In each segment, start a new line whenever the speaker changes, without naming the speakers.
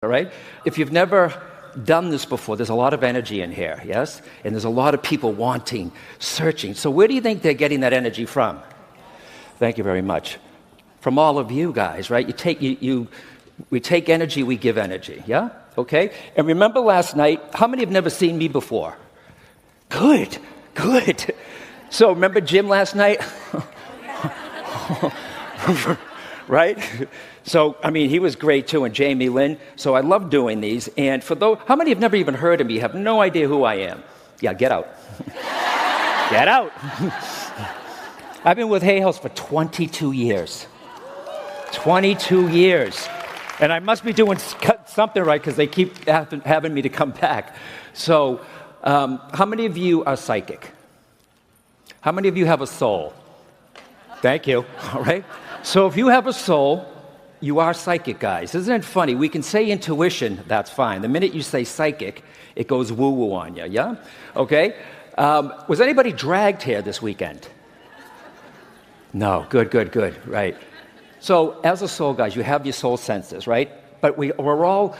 all right? If you've never done this before, there's a lot of energy in here, yes? And there's a lot of people wanting, searching. So where do you think they're getting that energy from? Thank you very much. From all of you guys, right? We take energy, we give energy, yeah? Okay? And remember last night, how many have never seen me before? Good. So remember Jim last night? Right? So, I mean, he was great too, and Jamie Lynn. So I love doing these. And for those, how many have never even heard of me, have no idea who I am? Yeah, get out. Get out. I've been with Hay House for 22 years. 22 years. And I must be doing something right because they keep having me to come back. So, how many of you are psychic? How many of you have a soul? Thank you. All right. So if you have a soul, you are psychic, guys. Isn't it funny? We can say intuition, that's fine. The minute you say psychic, it goes woo-woo on you, yeah? Okay? Was anybody dragged here this weekend? No. Good, right. So as a soul, guys, you have your soul senses, right? But we're all,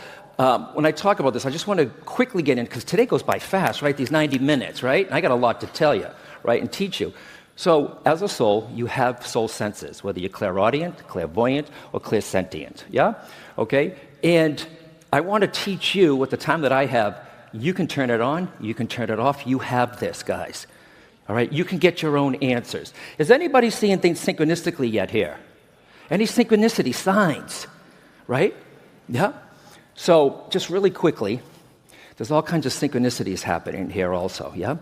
when I talk about this, I just want to quickly get in, because today goes by fast, right? These 90 minutes, right? And I got a lot to tell you, right, and teach you. So, as a soul, you have soul senses, whether you're clairaudient, clairvoyant, or clairsentient, yeah? Okay? And I want to teach you, with the time that I have, you can turn it on, you can turn it off, you have this, guys. All right? You can get your own answers. Is anybody seeing things synchronistically yet here? Any synchronicity signs? Right? Yeah? So, just really quickly, there's all kinds of synchronicities happening here also, yeah?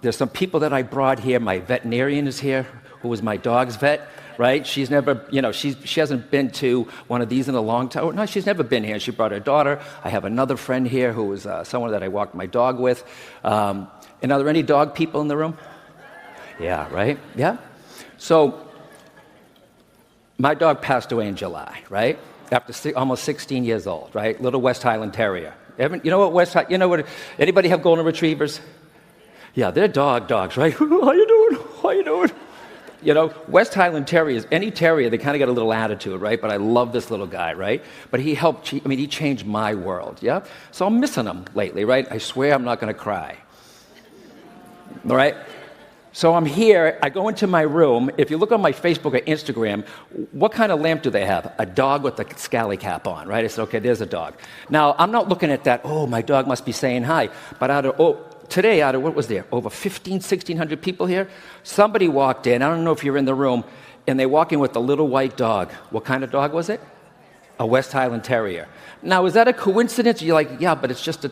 There's some people that I brought here. My veterinarian is here, who was my dog's vet, right? She's never, she hasn't been to one of these in a long time. Oh, no, she's never been here. She brought her daughter. I have another friend here who is someone that I walked my dog with. And are there any dog people in the room? Yeah, right? Yeah? So, my dog passed away in July, right? After almost 16 years old, right? Little West Highland Terrier. Anybody have golden retrievers? Yeah, they're dogs, right? How you doing? West Highland Terriers, any terrier, they kind of got a little attitude, right? But I love this little guy, right? But he changed my world, yeah? So I'm missing him lately, right? I swear I'm not going to cry. All right? So I'm here, I go into my room. If you look on my Facebook or Instagram, what kind of lamp do they have? A dog with a scally cap on, right? I said, okay, there's a dog. Now, I'm not looking at that, oh, my dog must be saying hi. But today, what was there? Over 1,600 people here? Somebody walked in, I don't know if you're in the room, and they walk in with a little white dog. What kind of dog was it? A West Highland Terrier. Now, is that a coincidence? You're like, yeah, but it's just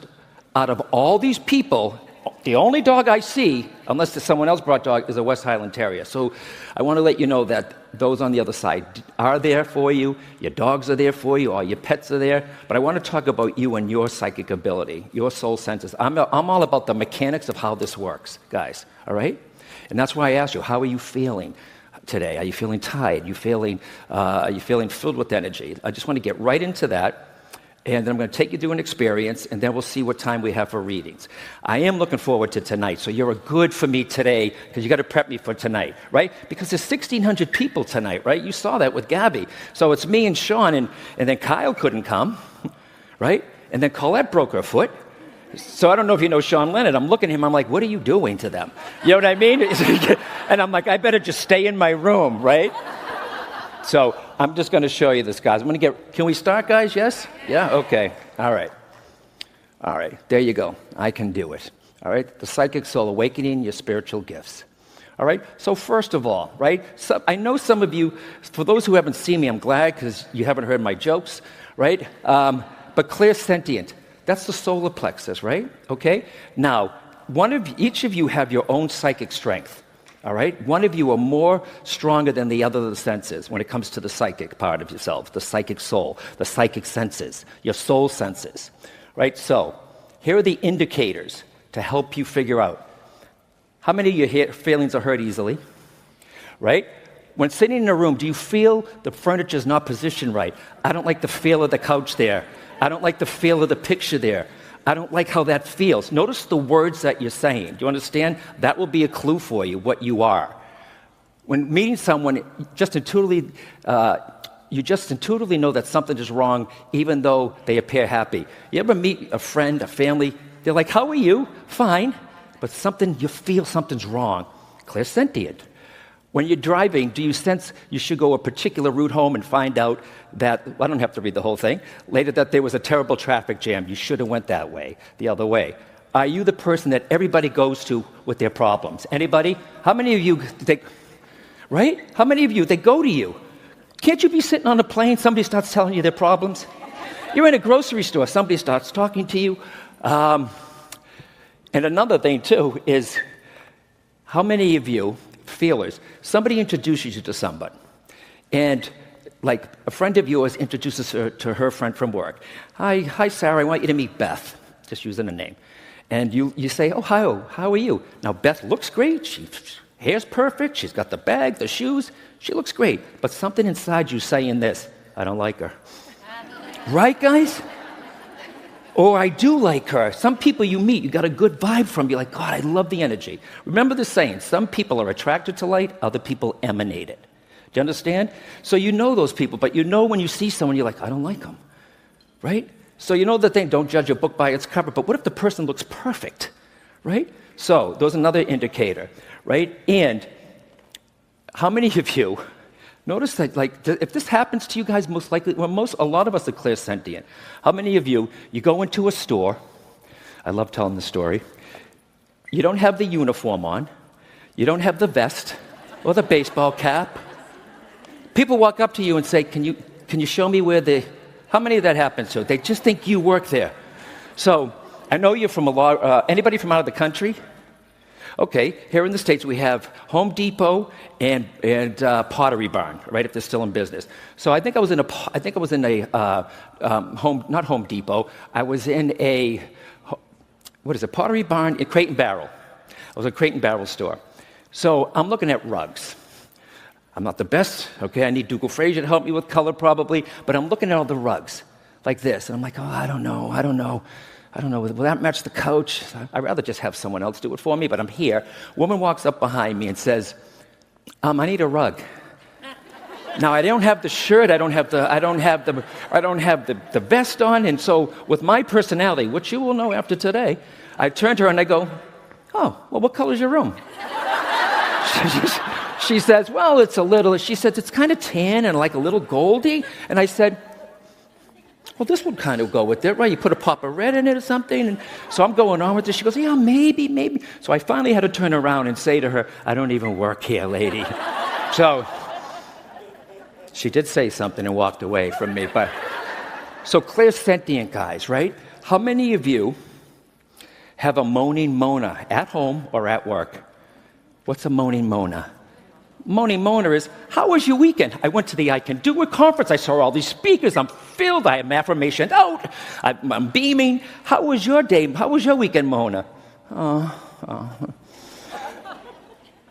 out of all these people, the only dog I see, unless someone else brought dog, is a West Highland Terrier. So I want to let you know that those on the other side are there for you. Your dogs are there for you. All your pets are there. But I want to talk about you and your psychic ability, your soul senses. I'm all about the mechanics of how this works, guys. All right? And that's why I asked you, how are you feeling today? Are you feeling tired? Are you feeling filled with energy? I just want to get right into that. And then I'm going to take you through an experience, and then we'll see what time we have for readings. I am looking forward to tonight, so you're good for me today, because you got to prep me for tonight, right? Because there's 1,600 people tonight, right? You saw that with Gabby. So it's me and Sean, and then Kyle couldn't come, right? And then Colette broke her foot. So I don't know if you know Sean Leonard. I'm looking at him, I'm like, what are you doing to them? You know what I mean? And I'm like, I better just stay in my room, right? So I'm just going to show you this, guys. Can we start, guys? Yes? Yeah? Okay. All right. There you go. I can do it. All right? The psychic soul, awakening your spiritual gifts. All right? So first of all, right? So I know some of you, for those who haven't seen me, I'm glad because you haven't heard my jokes, right? But clairsentient, that's the solar plexus, right? Okay? Now, each of you have your own psychic strength. All right? One of you are more stronger than the other of the senses when it comes to the psychic part of yourself, the psychic soul, the psychic senses, your soul senses. Right? So, here are the indicators to help you figure out. How many of your feelings are hurt easily? Right? When sitting in a room, do you feel the furniture's not positioned right? I don't like the feel of the couch there. I don't like the feel of the picture there. I don't like how that feels. Notice the words that you're saying. Do you understand? That will be a clue for you, what you are. When meeting someone, just intuitively, you just intuitively know that something is wrong, even though they appear happy. You ever meet a friend, a family, they're like, how are you? Fine. But you feel something's wrong. Clairsentient. When you're driving, do you sense you should go a particular route home and find out that, well, I don't have to read the whole thing, later that there was a terrible traffic jam, you should have went that way, the other way? Are you the person that everybody goes to with their problems? Anybody? How many of you, right? How many of you, they go to you? Can't you be sitting on a plane, somebody starts telling you their problems? You're in a grocery store, somebody starts talking to you. And another thing, too, is how many of you, feelers, somebody introduces you to somebody, and like a friend of yours introduces her to her friend from work. Hi, Sarah, I want you to meet Beth, just using a name. And you say, oh, hi, how are you? Now, Beth looks great. Hair's perfect. She's got the bag, the shoes. She looks great. But something inside you saying this, I don't like her. Right, guys? Or I do like her. Some people you meet, you got a good vibe from. You're like, God, I love the energy. Remember the saying, some people are attracted to light, other people emanate it. Do you understand? So you know those people, but you know when you see someone, you're like, I don't like them. Right? So you know the thing, don't judge a book by its cover, but what if the person looks perfect? Right? So there's another indicator, right? And how many of you notice that, like, if this happens to you guys, most likely, well, a lot of us are clairsentient. How many of you go into a store, I love telling the story, you don't have the uniform on, you don't have the vest or the baseball cap. People walk up to you and say, can you show me where how many of that happens to? They just think you work there. So I know you're from anybody from out of the country? Okay, here in the States we have Home Depot and Pottery Barn, right? If they're still in business. So I think I was in not Home Depot. I was in Pottery Barn in Crate and Barrel. I was at a Crate and Barrel store. So I'm looking at rugs. I'm not the best, okay? I need Dougal Fraser to help me with color probably, but I'm looking at all the rugs like this, and I'm like, oh, I don't know. Will that match the couch? I'd rather just have someone else do it for me, but I'm here. Woman walks up behind me and says, I need a rug. Now, I don't have the shirt, I don't have the vest on, and so with my personality, which you will know after today, I turn to her and I go, oh, well, what color is your room? She says, well, she says, it's kind of tan and like a little goldy. And I said, well, this would kind of go with it, right? You put a pop of red in it or something. And so I'm going on with this. She goes, yeah, maybe. So I finally had to turn around and say to her, I don't even work here, lady. So she did say something and walked away from me. So clairsentient guys, right? How many of you have a moaning Mona at home or at work? What's a moaning Mona? Moaning Mona is, how was your weekend? I went to the I Can Do It conference. I saw all these speakers. I'm filled. I have affirmations out. I'm beaming. How was your day? How was your weekend, Mona? How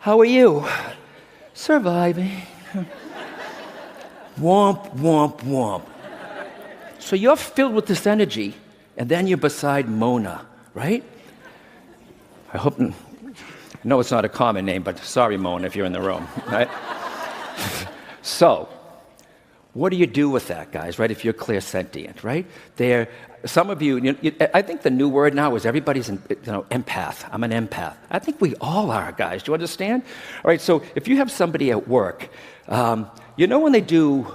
are you? Surviving. Womp, womp, womp. So you're filled with this energy, and then you're beside Mona, right? I know it's not a common name, but sorry, Mona, if you're in the room, right? So, what do you do with that, guys, right, if you're clairsentient, right? Some of you, I think the new word now is everybody's empath. I'm an empath. I think we all are, guys. Do you understand? All right, so if you have somebody at work, when they do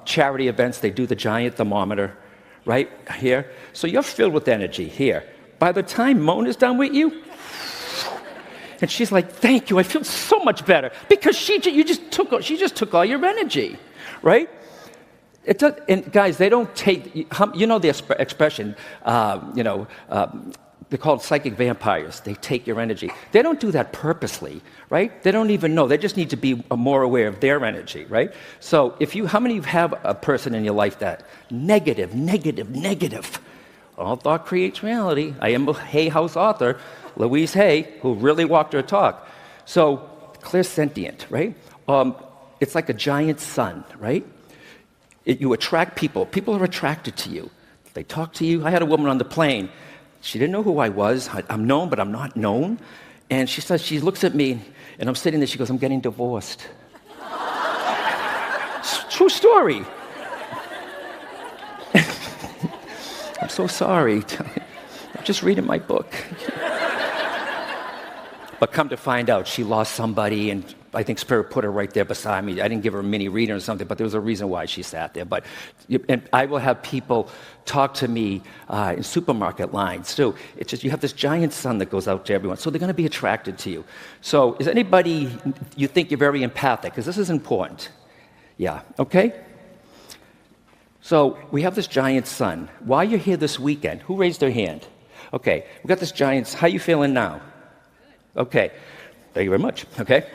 charity events, they do the giant thermometer, right, here? So you're filled with energy here. By the time Mona's done with you, and she's like, thank you, I feel so much better. Because she just took all your energy, right? And guys, they don't take, the expression, they're called psychic vampires. They take your energy. They don't do that purposely, right? They don't even know. They just need to be more aware of their energy, right? So how many of you have a person in your life that negative? All thought creates reality. I am a Hay House author, Louise Hay, who really walked her talk. So, clairsentient, right? It's like a giant sun, right? You attract people. People are attracted to you. They talk to you. I had a woman on the plane. She didn't know who I was. I'm known, but I'm not known. And she looks at me, and I'm sitting there. She goes, I'm getting divorced. True story. I'm so sorry. I'm just reading my book. But come to find out, she lost somebody, and I think Spirit put her right there beside me. I didn't give her a mini reading or something, but there was a reason why she sat there. And I will have people talk to me in supermarket lines, too. It's just you have this giant sun that goes out to everyone, so they're going to be attracted to you. So is anybody, you think you're very empathic? Because this is important. Yeah, okay? So we have this giant sun. While you're here this weekend, who raised their hand? Okay, we got this giant, how you feeling now? Okay, thank you very much, okay?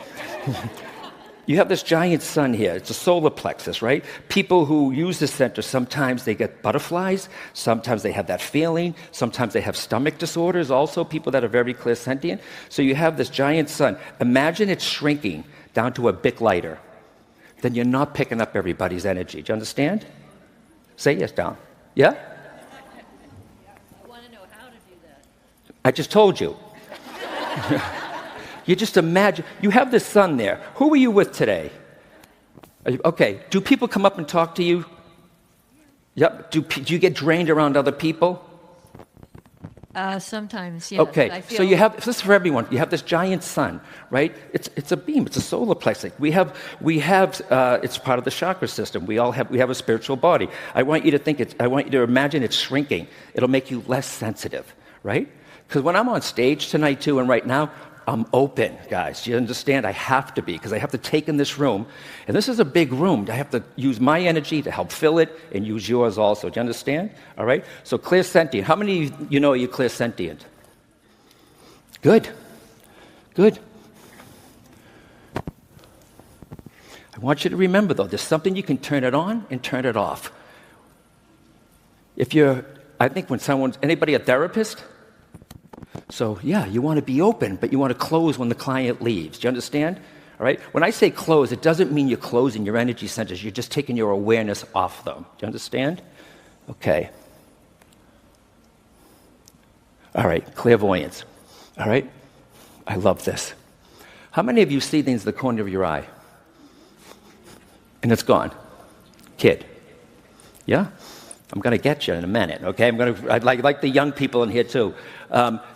You have this giant sun here. It's a solar plexus, right? People who use the center, sometimes they get butterflies, sometimes they have that feeling, sometimes they have stomach disorders also, people that are very clairsentient. So you have this giant sun. Imagine it shrinking down to a Bic lighter. Then you're not picking up everybody's energy. Do you understand? Say yes, down. Yeah?
I want to know how to do that.
I just told you. You just imagine, you have this sun there. Who are you with today? Okay, do people come up and talk to you? Yep. Do you get drained around other people?
Sometimes, yes.
Okay, so you have, this is for everyone. You have this giant sun, right? It's a beam. It's a solar plexus. We have. It's part of the chakra system. We have a spiritual body. I want you to imagine it's shrinking. It'll make you less sensitive, right? Because when I'm on stage tonight, too, and right now, I'm open, guys. Do you understand? I have to be, because I have to take in this room. And this is a big room. I have to use my energy to help fill it and use yours also. Do you understand? All right? So clairsentient. How many of you know you're clairsentient? Good. Good. I want you to remember, though, there's something you can turn it on and turn it off. I think when anybody a therapist? So, yeah, you want to be open, but you want to close when the client leaves. Do you understand? All right? When I say close, it doesn't mean you're closing your energy centers. You're just taking your awareness off them. Do you understand? Okay. All right, clairvoyance. All right? I love this. How many of you see things in the corner of your eye? And it's gone. Kid. Yeah? I'm going to get you in a minute, okay? I'd like the young people in here, too.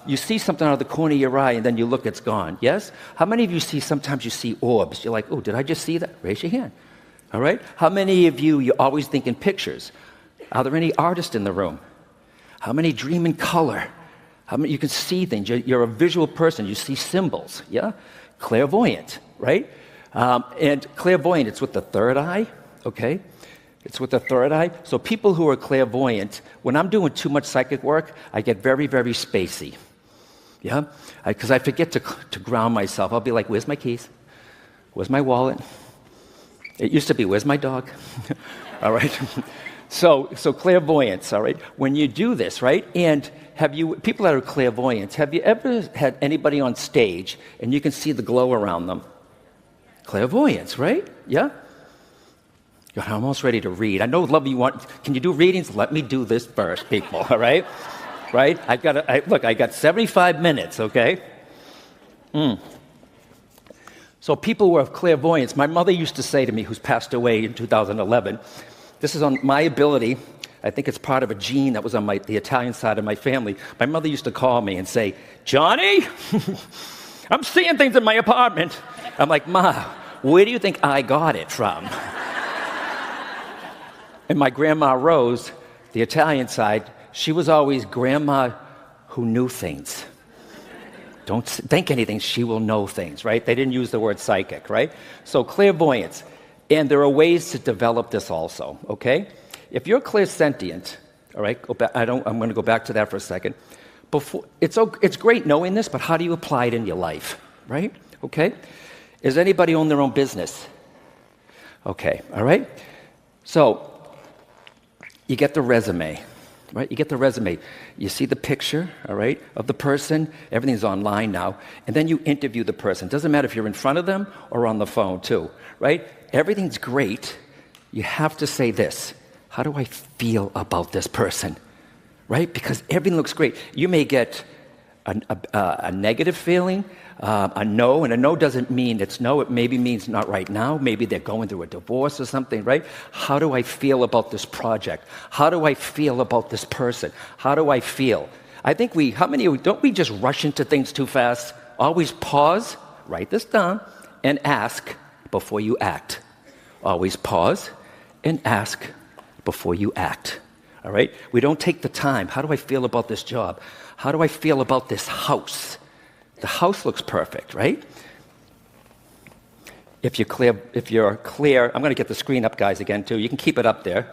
You see something out of the corner of your eye, and then you look, it's gone. Yes? How many of you sometimes you see orbs? You're like, oh, did I just see that? Raise your hand. All right? How many of you always think in pictures? Are there any artists in the room? How many dream in color? How many you can see things? You're a visual person. You see symbols, yeah? Clairvoyant, right? And clairvoyant, it's with the third eye, okay? It's with the third eye. So people who are clairvoyant, when I'm doing too much psychic work, I get very, very spacey. Yeah? Because I forget to ground myself. I'll be like, where's my keys? Where's my wallet? It used to be, where's my dog? All right? So clairvoyance, all right? When you do this, right? And people that are clairvoyant, have you ever had anybody on stage and you can see the glow around them? Clairvoyance, right? Yeah? I'm almost ready to read. I know, love you want. Can you do readings? Let me do this first, people. All right, right? I got 75 minutes. Okay. So people who have clairvoyance. My mother used to say to me, who's passed away in 2011, this is on my ability. I think it's part of a gene that was on the Italian side of my family. My mother used to call me and say, Johnny, I'm seeing things in my apartment. I'm like, Ma, where do you think I got it from? And my grandma Rose, the Italian side, she was always grandma who knew things. Don't think anything, she will know things, right? They didn't use the word psychic, right? So clairvoyance. And there are ways to develop this also, okay? If you're clairsentient, all right, I'm going to go back to that for a second. It's great knowing this, but how do you apply it in your life, right? Okay? Does anybody own their own business? Okay, all right? So, you get the resume, right? You get the resume. You see the picture, all right, of the person. Everything's online now. And then you interview the person. Doesn't matter if you're in front of them or on the phone, too, right? Everything's great. You have to say this. How do I feel about this person, right? Because everything looks great. You may get a negative feeling, a no, and a no doesn't mean it's no. It maybe means not right now. Maybe they're going through a divorce or something, right? How do I feel about this project? How do I feel about this person? How do I feel? I think don't we just rush into things too fast? Always pause, write this down, and ask before you act. Always pause and ask before you act. All right? We don't take the time. How do I feel about this job? How do I feel about this house? The house looks perfect, right? If you're clear, I'm going to get the screen up, guys, again, too. You can keep it up there.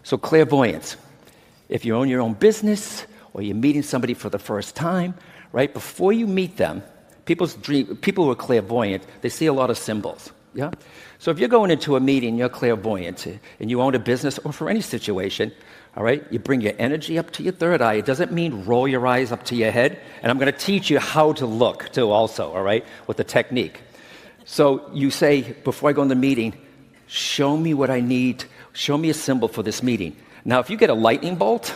So clairvoyance. If you own your own business or you're meeting somebody for the first time, right, before you meet them, people who are clairvoyant, they see a lot of symbols, yeah? So if you're going into a meeting, you're clairvoyant, and you own a business or for any situation, all right, you bring your energy up to your third eye. It doesn't mean roll your eyes up to your head. And I'm going to teach you how to look, too, also, all right, with the technique. So you say, before I go in the meeting, show me what I need. Show me a symbol for this meeting. Now, if you get a lightning bolt,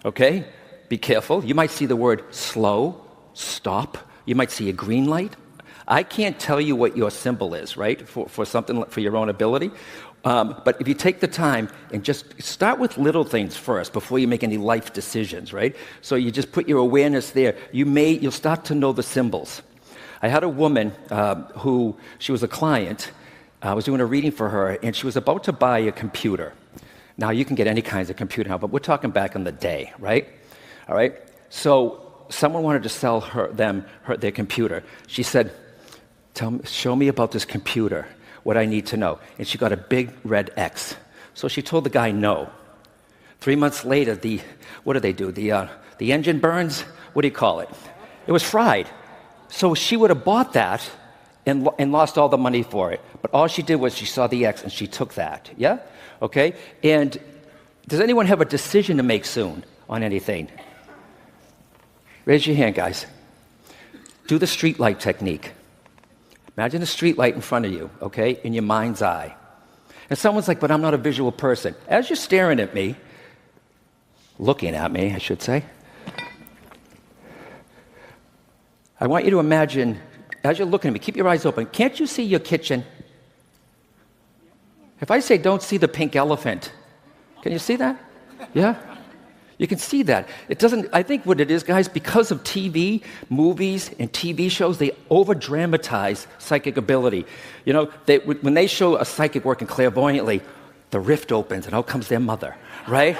okay, be careful. You might see the word slow, stop. You might see a green light. I can't tell you what your symbol is, right, for something, for your own ability. But if you take the time and just start with little things first before you make any life decisions, right? So you just put your awareness there. You'll start to know the symbols. I had a woman who, she was a client. I was doing a reading for her, and she was about to buy a computer. Now, you can get any kinds of computer now, but we're talking back in the day, right? All right? So someone wanted to sell their computer. She said, show me about this computer, what I need to know. And she got a big red X. So she told the guy no. 3 months later, what do they do? The engine burns? What do you call it? It was fried. So she would have bought that and lost all the money for it. But all she did was she saw the X and she took that. Yeah? Okay? And does anyone have a decision to make soon on anything? Raise your hand, guys. Do the street light technique. Imagine a street light in front of you, okay, in your mind's eye. And someone's like, but I'm not a visual person. As you're staring at me, looking at me, I should say, I want you to imagine, as you're looking at me, keep your eyes open. Can't you see your kitchen? If I say don't see the pink elephant, can you see that? Yeah? You can see that. It doesn't, I think what it is, guys, because of TV, movies, and TV shows, they over-dramatize psychic ability. You know, when they show a psychic working clairvoyantly, the rift opens and out comes their mother, right?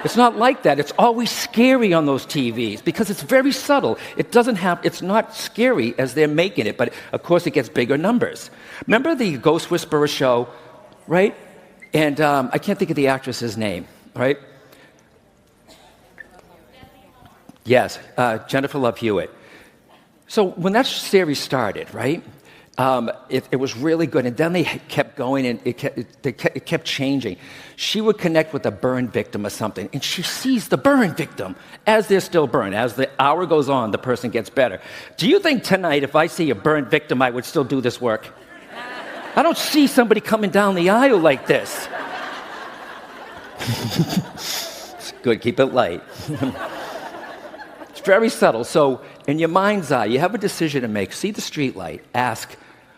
It's not like that. It's always scary on those TVs because it's very subtle. It's not scary as they're making it, but of course it gets bigger numbers. Remember the Ghost Whisperer show, right? And I can't think of the actress's name, right? Yes, Jennifer Love Hewitt. So when that series started, right, it was really good. And then they kept going, and it kept changing. She would connect with a burn victim or something, and she sees the burn victim as they're still burned. As the hour goes on, the person gets better. Do you think tonight, if I see a burn victim, I would still do this work? I don't see somebody coming down the aisle like this. It's good, keep it light. It's very subtle. So in your mind's eye, you have a decision to make. See the street light. Ask,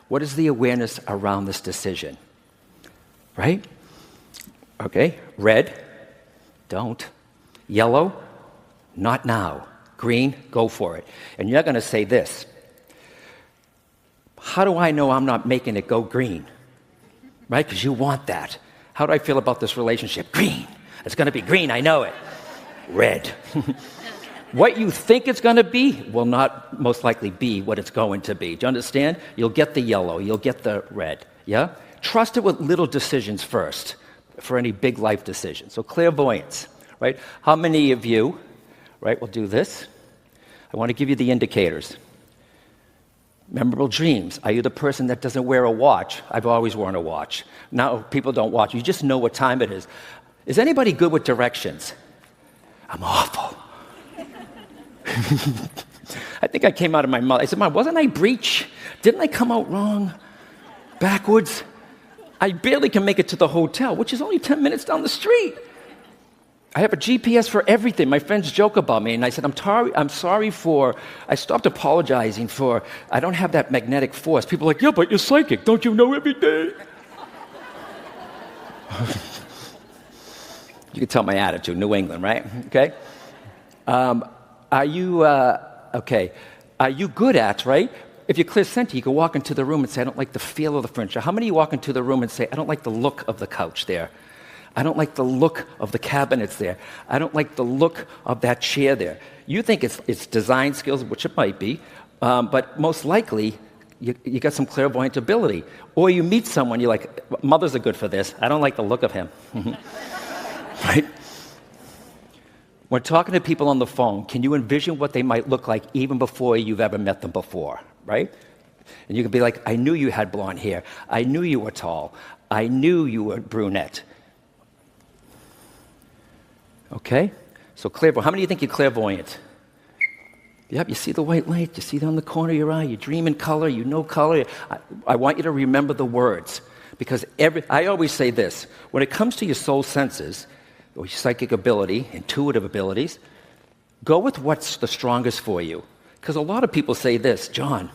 what is the awareness around this decision? Right? Okay. Red, don't. Yellow, not now. Green, go for it. And you're going to say this. How do I know I'm not making it go green? Right? Because you want that. How do I feel about this relationship? Green. It's going to be green. I know it. Red. What you think it's going to be will not most likely be what it's going to be. Do you understand? You'll get the yellow. You'll get the red. Yeah? Trust it with little decisions first for any big life decisions. So clairvoyance, right? How many of you, right, will do this? I want to give you the indicators. Memorable dreams. Are you the person that doesn't wear a watch? I've always worn a watch. Now people don't watch. You just know what time it is. Is anybody good with directions? I'm awful. I think I came out of my mouth. I said, Mom, wasn't I breech? Didn't I come out wrong? Backwards? I barely can make it to the hotel, which is only 10 minutes down the street. I have a GPS for everything. My friends joke about me, and I said, I'm sorry for, I stopped apologizing for, I don't have that magnetic force. People are like, yeah, but you're psychic. Don't you know everything? You can tell my attitude, New England, right? Okay. Are you good at, right? If you're clear-sentient, you can walk into the room and say, I don't like the feel of the furniture. How many of you walk into the room and say, I don't like the look of the couch there? I don't like the look of the cabinets there. I don't like the look of that chair there. You think it's design skills, which it might be, but most likely you got some clairvoyant ability. Or you meet someone, you're like, mothers are good for this. I don't like the look of him. Right? When talking to people on the phone, can you envision what they might look like even before you've ever met them before, right? And you can be like, I knew you had blonde hair. I knew you were tall. I knew you were brunette. Okay? So clairvoyant. How many of you think you're clairvoyant? Yep, you see the white light. You see it on the corner of your eye. You dream in color. You know color. I want you to remember the words. Because I always say this. When it comes to your soul senses, or your psychic ability, intuitive abilities, go with what's the strongest for you. Because a lot of people say this, John,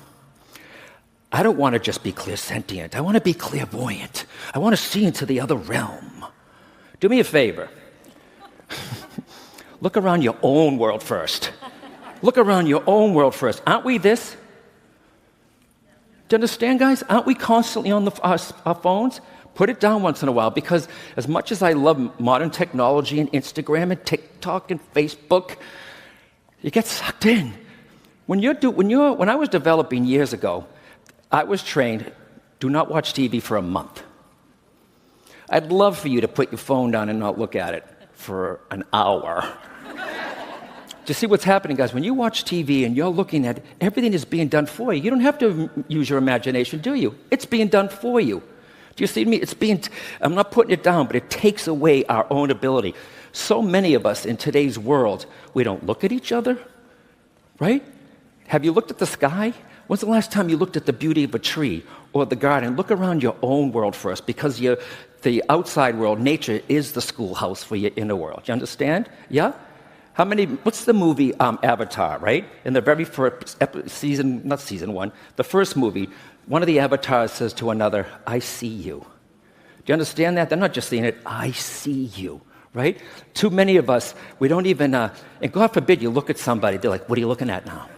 I don't want to just be clairsentient. I want to be clairvoyant. I want to see into the other realm. Do me a favor. Look around your own world first. Look around your own world first. Aren't we this? Do you understand, guys? Aren't we constantly on our phones? Put it down once in a while, because as much as I love modern technology and Instagram and TikTok and Facebook, you get sucked in. When I was developing years ago, I was trained, do not watch TV for a month. I'd love for you to put your phone down and not look at it for an hour. Do you see what's happening, guys? When you watch TV and you're looking at everything is being done for you, you don't have to use your imagination, do you? It's being done for you. Do you see me? I'm not putting it down, but it takes away our own ability. So many of us in today's world, we don't look at each other, right? Have you looked at the sky? When's the last time you looked at the beauty of a tree or the garden? Look around your own world first, because the outside world, nature, is the schoolhouse for your inner world. You understand? Yeah? What's the movie Avatar, right? In the very first season, not season one, the first movie, one of the avatars says to another, I see you. Do you understand that? They're not just seeing it, I see you, right? Too many of us, we don't even, and God forbid you look at somebody, they're like, what are you looking at now?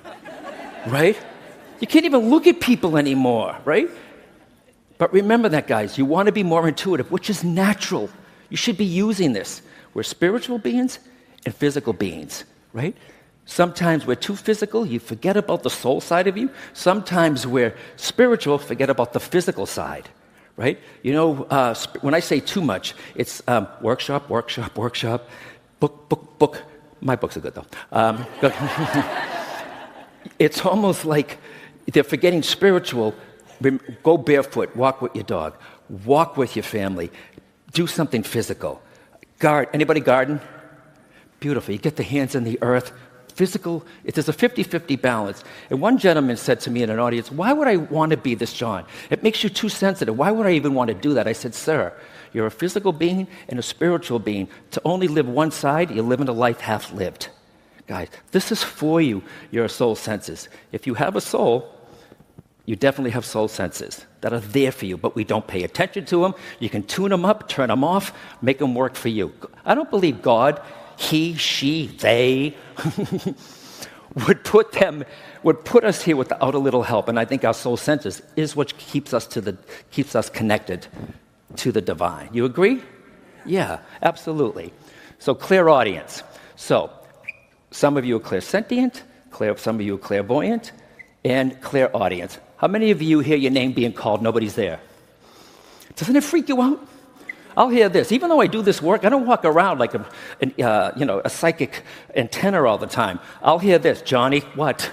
Right? You can't even look at people anymore, right? But remember that, guys, you want to be more intuitive, which is natural. You should be using this. We're spiritual beings and physical beings, right? Sometimes we're too physical, you forget about the soul side of you. Sometimes we're spiritual, forget about the physical side, right? You know, when I say too much, it's workshop, book. My books are good, though. It's almost like they're forgetting spiritual. Go barefoot, walk with your dog, walk with your family, do something physical. Anybody garden? Beautiful. You get the hands in the earth. Physical, there's a 50-50 balance. And one gentleman said to me in an audience, why would I want to be this, John? It makes you too sensitive. Why would I even want to do that? I said, sir, you're a physical being and a spiritual being. To only live one side, you're living a life half lived. Guys, this is for you, your soul senses. If you have a soul, you definitely have soul senses that are there for you, but we don't pay attention to them. You can tune them up, turn them off, make them work for you. I don't believe God, he, she, they would put us here without a little help. And I think our soul senses is what keeps us connected to the divine. You agree? Yeah, absolutely. So clairaudience. So some of you are clairsentient, some of you are clairvoyant, and clairaudience. How many of you hear your name being called, nobody's there? Doesn't it freak you out? I'll hear this. Even though I do this work, I don't walk around like a psychic antenna all the time. I'll hear this. Johnny, what?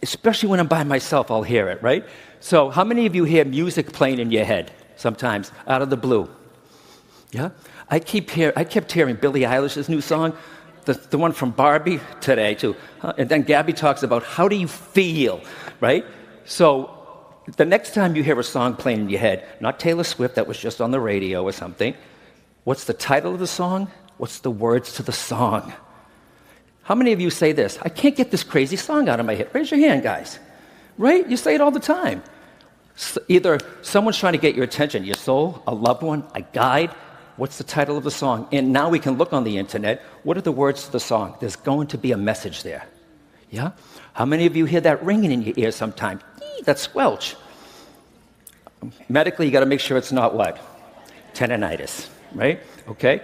Especially when I'm by myself, I'll hear it, right? So how many of you hear music playing in your head sometimes, out of the blue? Yeah? I kept hearing Billie Eilish's new song, the one from Barbie today, too. And then Gabby talks about how do you feel, right? So the next time you hear a song playing in your head, not Taylor Swift that was just on the radio or something, what's the title of the song? What's the words to the song? How many of you say this? I can't get this crazy song out of my head. Raise your hand, guys. Right? You say it all the time. Either someone's trying to get your attention, your soul, a loved one, a guide. What's the title of the song? And now we can look on the internet. What are the words to the song? There's going to be a message there. Yeah? How many of you hear that ringing in your ear sometimes? That squelch. Medically, you got to make sure it's not what? Tendinitis, right? Okay?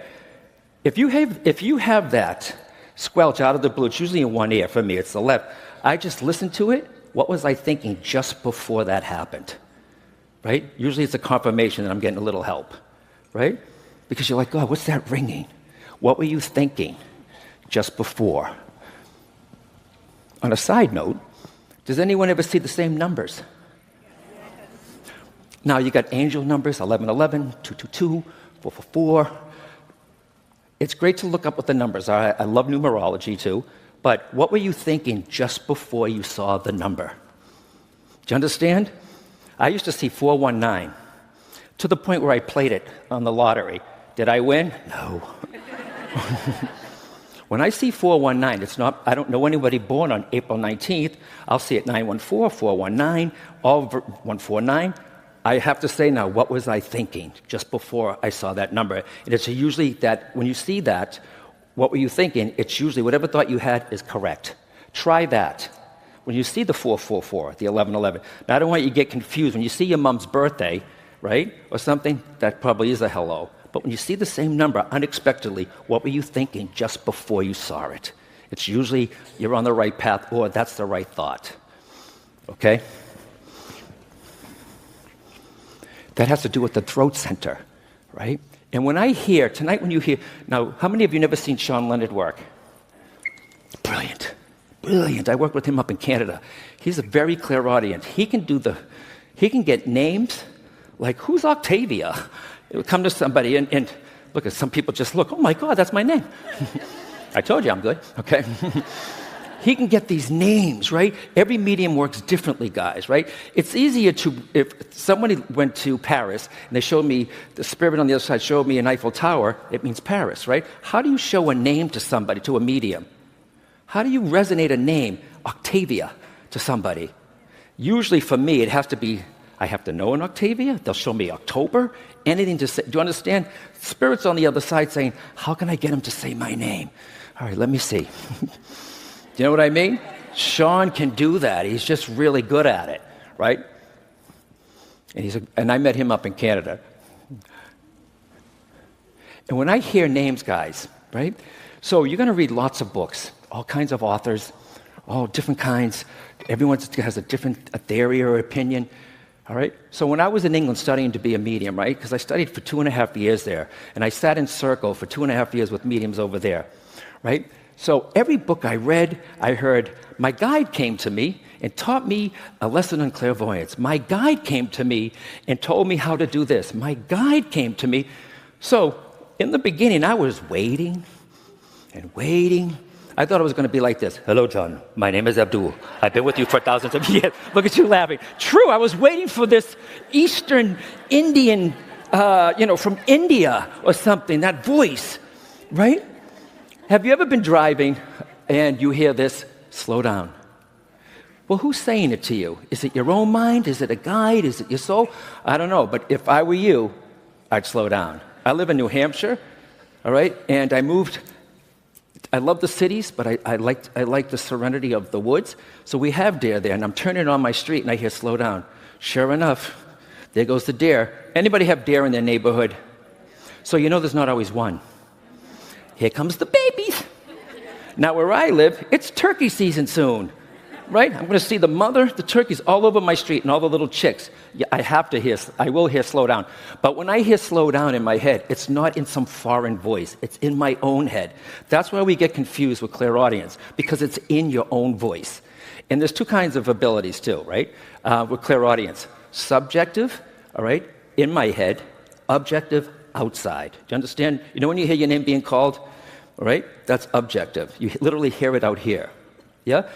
If you have that squelch out of the blue, it's usually in one ear. For me, it's the left. I just listen to it. What was I thinking just before that happened? Right? Usually it's a confirmation that I'm getting a little help. Right? Because you're like, God, what's that ringing? What were you thinking just before? On a side note, does anyone ever see the same numbers? Now you got angel numbers, 1111, 222, 444. It's great to look up what the numbers are. I love numerology too. But what were you thinking just before you saw the number? Do you understand? I used to see 419 to the point where I played it on the lottery. Did I win? No. When I see 419, it's not, I don't know anybody born on April 19th. I'll see it 914, 419, all 149. I have to say now, what was I thinking just before I saw that number? And it's usually that when you see that, what were you thinking? It's usually whatever thought you had is correct. Try that. When you see the 444, the 1111, now I don't want you to get confused. When you see your mom's birthday, right, or something, that probably is a hello. But when you see the same number unexpectedly, what were you thinking just before you saw it? It's usually you're on the right path or that's the right thought. Okay? That has to do with the throat center, right? And when I hear, tonight when you hear, now, how many of you never seen Sean Leonard work? Brilliant. Brilliant. I worked with him up in Canada. He's a very clairaudient. He can get names like, who's Octavia? It would come to somebody and look at some people just look, oh my God, that's my name. I told you I'm good, okay? He can get these names, right? Every medium works differently, guys, right? It's easier to, if somebody went to Paris and they showed me, the spirit on the other side showed me an Eiffel Tower, it means Paris, right? How do you show a name to somebody, to a medium? How do you resonate a name, Octavia, to somebody? Usually for me, it has to be, I have to know an Octavia, they'll show me October, anything to say. Do you understand? Spirit's on the other side saying, how can I get him to say my name? All right, let me see. Do you know what I mean? Sean can do that. He's just really good at it, right? And I met him up in Canada. And when I hear names, guys, right? So you're going to read lots of books, all kinds of authors, all different kinds. Everyone has a different theory or opinion, all right? So when I was in England studying to be a medium, right? Because I studied for 2.5 years there, and I sat in circle for 2.5 years with mediums over there, right? So every book I read, I heard, my guide came to me and taught me a lesson on clairvoyance. My guide came to me and told me how to do this. My guide came to me. So in the beginning, I was waiting and waiting. I thought it was going to be like this. Hello, John. My name is Abdul. I've been with you for thousands of years. Look at you laughing. True, I was waiting for this Eastern Indian, from India or something, that voice, right? Have you ever been driving and you hear this, slow down? Well, who's saying it to you? Is it your own mind? Is it a guide? Is it your soul? I don't know, but if I were you, I'd slow down. I live in New Hampshire, all right, and I moved. I love the cities, but I like the serenity of the woods. So we have deer there, and I'm turning on my street, and I hear slow down. Sure enough, there goes the deer. Anybody have deer in their neighborhood? So you know there's not always one. Here comes the babies. Now where I live, it's turkey season soon, right? I'm going to see the mother, the turkeys all over my street and all the little chicks. Yeah, I will hear slow down. But when I hear slow down in my head, it's not in some foreign voice. It's in my own head. That's why we get confused with clairaudience, because it's in your own voice. And there's two kinds of abilities too, right? With clairaudience. Subjective, all right, in my head. Objective, outside. Do you understand? You know when you hear your name being called? All right? That's objective. You literally hear it out here. Yeah?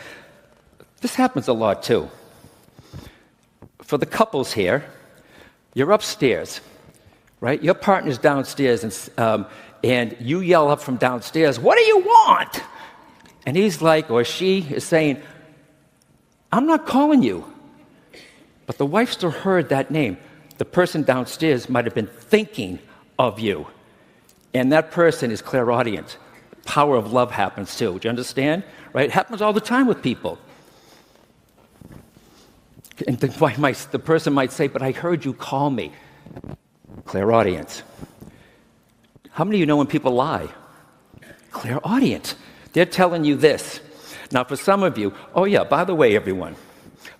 This happens a lot too. For the couples here, you're upstairs. right? Your partner's downstairs, and you yell up from downstairs, "What do you want?" And he's like, or she is saying, "I'm not calling you." But the wife still heard that name. The person downstairs might have been thinking of you. And that person is clairaudient. The power of love happens too. Do you understand? Right? It happens all the time with people. And the person might say, "But I heard you call me." Clairaudience. How many of you know when people lie? Clairaudient. They're telling you this. Now, for some of you, oh yeah, by the way, everyone,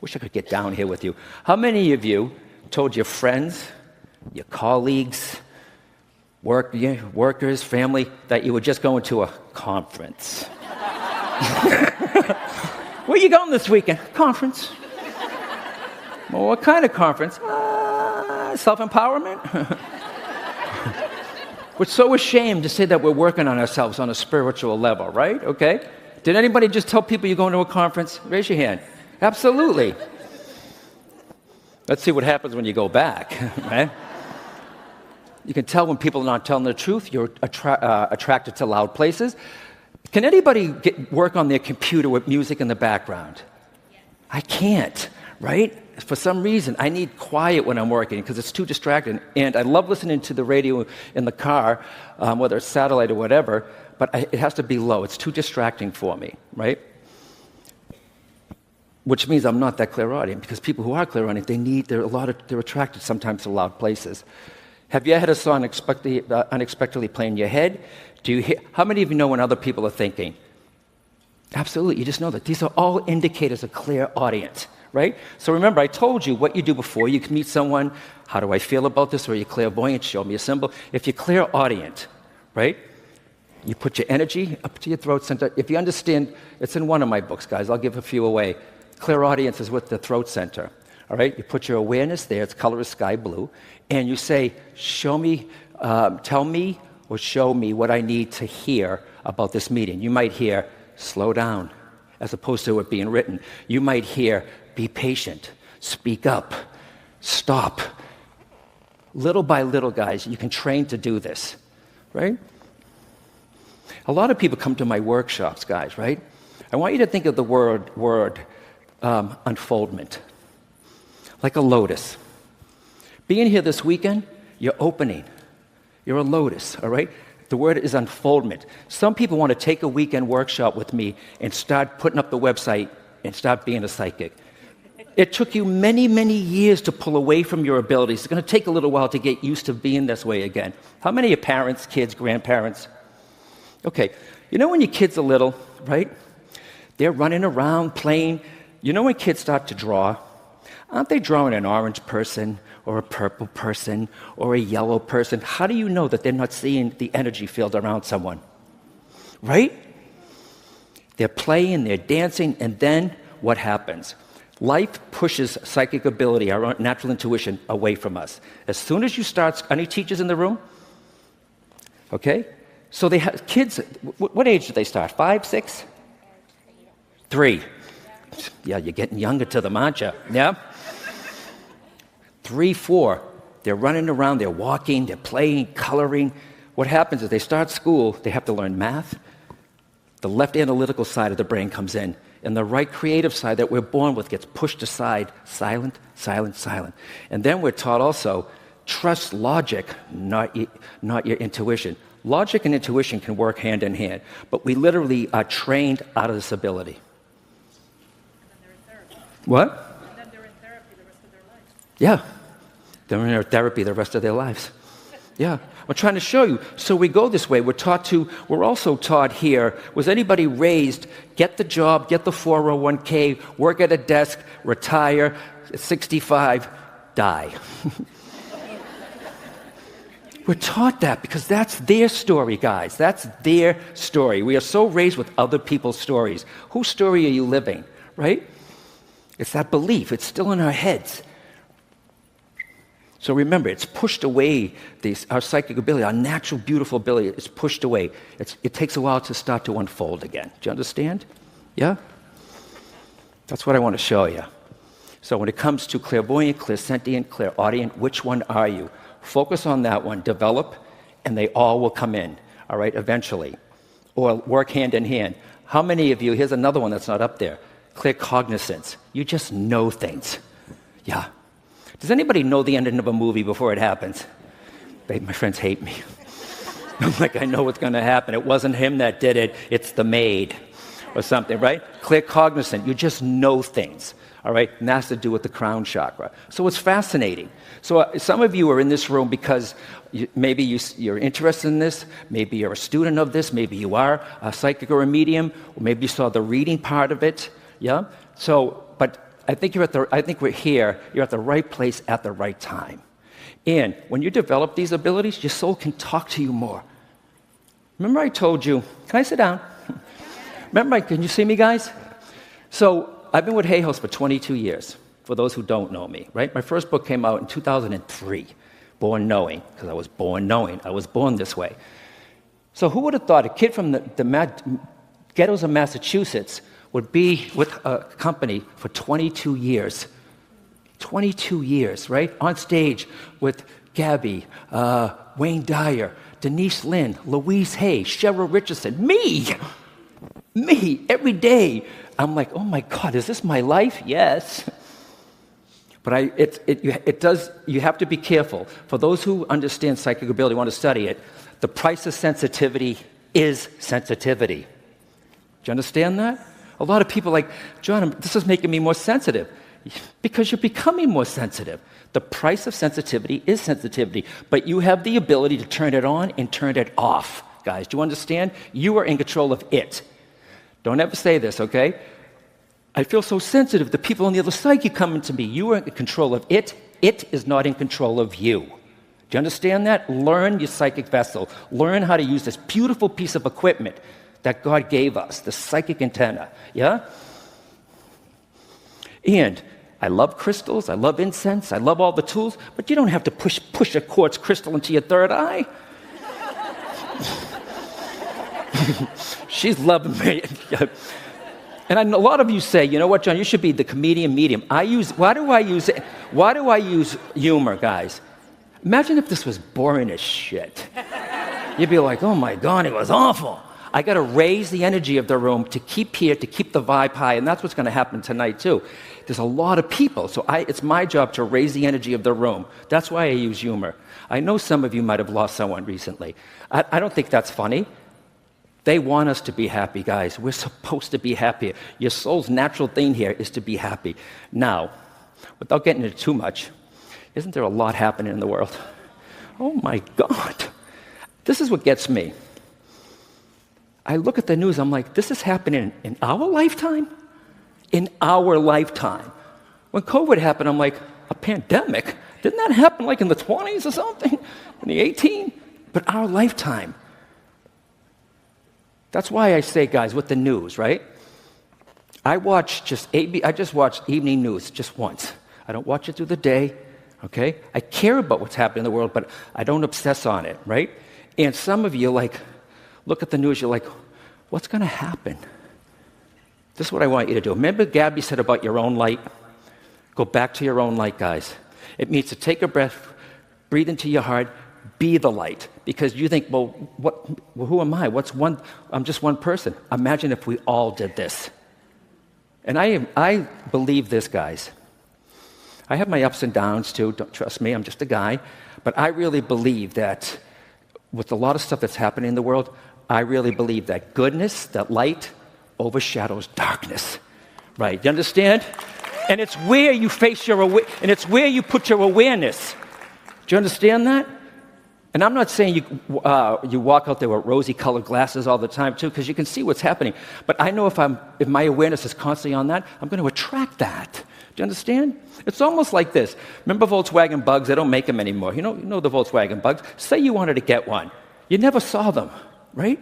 wish I could get down here with you. How many of you told your friends, your colleagues, workers, family, that you were just going to a conference? Where you going this weekend? Conference. Well, what kind of conference? Self-empowerment? We're so ashamed to say that we're working on ourselves on a spiritual level, right? Okay? Did anybody just tell people you're going to a conference? Raise your hand. Absolutely. Let's see what happens when you go back, right? You can tell when people are not telling the truth. You're attracted to loud places. Can anybody work on their computer with music in the background? Yes. I can't, right? For some reason, I need quiet when I'm working because it's too distracting. And I love listening to the radio in the car, whether it's satellite or whatever, but it has to be low. It's too distracting for me, right? Which means I'm not that clairaudient, because people who are clairaudient, they're attracted sometimes to loud places. Have you ever had a song unexpectedly play in your head? How many of you know when other people are thinking? Absolutely, you just know that. These are all indicators of clairaudience, right? So remember, I told you what you do before you can meet someone. How do I feel about this? Or are you clairvoyant? Show me a symbol. If you're clairaudient, right? You put your energy up to your throat center. If you understand, it's in one of my books, guys. I'll give a few away. Clairaudience is with the throat center. All right? You put your awareness there. Its color is sky blue. And you say, show me, tell me or show me what I need to hear about this meeting. You might hear, slow down, as opposed to it being written. You might hear, be patient, speak up, stop. Little by little, guys, you can train to do this, right? A lot of people come to my workshops, guys, right? I want you to think of the word unfoldment, like a lotus. Being here this weekend, you're opening. You're a lotus, all right? The word is unfoldment. Some people want to take a weekend workshop with me and start putting up the website and start being a psychic. It took you many, many years to pull away from your abilities. It's going to take a little while to get used to being this way again. How many are parents, kids, grandparents? Okay, you know when your kids are little, right? They're running around, playing. You know when kids start to draw? Aren't they drawing an orange person or a purple person or a yellow person? How do you know that they're not seeing the energy field around someone? Right? They're playing, they're dancing, and then what happens? Life pushes psychic ability, our natural intuition, away from us. As soon as you start, any teachers in the room? Okay? So they have kids, what age do they start? 5, 6? 3. Yeah, you're getting younger to them, aren't you? Yeah? 3, 4. They're running around, they're walking, they're playing, coloring. What happens is they start school, they have to learn math. The left analytical side of the brain comes in, and the right creative side that we're born with gets pushed aside. Silent, silent, silent. And then we're taught also, trust logic, not your intuition. Logic and intuition can work hand in hand, but we literally are trained out of this ability.
And then they're in therapy.
What?
And then they're in therapy the rest of their lives.
Yeah. They're in their therapy the rest of their lives. Yeah. I'm trying to show you. So we go this way. We're also taught here, was anybody raised, get the job, get the 401k, work at a desk, retire, at 65, die. We're taught that because that's their story, guys. That's their story. We are so raised with other people's stories. Whose story are you living, right? It's that belief. It's still in our heads. So remember, it's pushed away, our psychic ability, our natural, beautiful ability is pushed away. It takes a while to start to unfold again. Do you understand? Yeah? That's what I want to show you. So when it comes to clairvoyant, clairsentient, clairaudient, which one are you? Focus on that one, develop, and they all will come in, all right, eventually. Or work hand in hand. How many of you, here's another one that's not up there, clear cognizance. You just know things. Yeah. Does anybody know the ending of a movie before it happens? Babe, my friends hate me. I'm like, I know what's going to happen. It wasn't him that did it. It's the maid or something, right? Clear cognizant. You just know things, all right? And that's to do with the crown chakra. So it's fascinating. So some of you are in this room because maybe you're interested in this. Maybe you're a student of this. Maybe you are a psychic or a medium. Or maybe you saw the reading part of it. Yeah? So, but I think we're here. You're at the right place at the right time. And when you develop these abilities, your soul can talk to you more. Remember I told you, can I sit down? Remember, can you see me, guys? So I've been with Hay House for 22 years, for those who don't know me, right? My first book came out in 2003, Born Knowing, because I was born knowing. I was born this way. So who would have thought a kid from the ghettos of Massachusetts would be with a company for 22 years? 22 years, right? On stage with Gabby, Wayne Dyer, Denise Lynn, Louise Hay, Cheryl Richardson, me, every day. I'm like, oh my God, is this my life? Yes. But you have to be careful. For those who understand psychic ability, want to study it, the price of sensitivity is sensitivity. Do you understand that? A lot of people are like, John, this is making me more sensitive. Because you're becoming more sensitive. The price of sensitivity is sensitivity, but you have the ability to turn it on and turn it off, guys. Do you understand? You are in control of it. Don't ever say this, okay? I feel so sensitive. The people on the other side keep coming to me. You are in control of it. It is not in control of you. Do you understand that? Learn your psychic vessel. Learn how to use this beautiful piece of equipment that God gave us, the psychic antenna, yeah? And I love crystals, I love incense, I love all the tools, but you don't have to push a quartz crystal into your third eye. She's loving me. And a lot of you say, you know what, John, you should be the comedian medium. Why do I use humor, guys? Imagine if this was boring as shit. You'd be like, oh my God, it was awful. I got to raise the energy of the room to keep the vibe high, and that's what's going to happen tonight too. There's a lot of people, so it's my job to raise the energy of the room. That's why I use humor. I know some of you might have lost someone recently. I don't think that's funny. They want us to be happy, guys. We're supposed to be happy. Your soul's natural thing here is to be happy. Now, without getting into too much, isn't there a lot happening in the world? Oh my God. This is what gets me. I look at the news, I'm like, this is happening in our lifetime? In our lifetime. When COVID happened, I'm like, a pandemic? Didn't that happen like in the 20s or something? In the 18? But our lifetime. That's why I say, guys, with the news, right? I just watch evening news just once. I don't watch it through the day, okay? I care about what's happening in the world, but I don't obsess on it, right? And some of you, like, look at the news, you're like, what's going to happen? This is what I want you to do. Remember Gabby said about your own light? Go back to your own light, guys. It means to take a breath, breathe into your heart, be the light. Because you think, well, who am I? I'm just one person. Imagine if we all did this. And I believe this, guys. I have my ups and downs too. Don't trust me, I'm just a guy. But I really believe that with a lot of stuff that's happening in the world, I really believe that goodness, that light, overshadows darkness. Right? You understand? And it's where you and it's where you put your awareness. Do you understand that? And I'm not saying you walk out there with rosy-colored glasses all the time too, because you can see what's happening. But I know if my awareness is constantly on that, I'm going to attract that. Do you understand? It's almost like this. Remember Volkswagen Bugs? They don't make them anymore. You know the Volkswagen Bugs. Say you wanted to get one. You never saw them, right?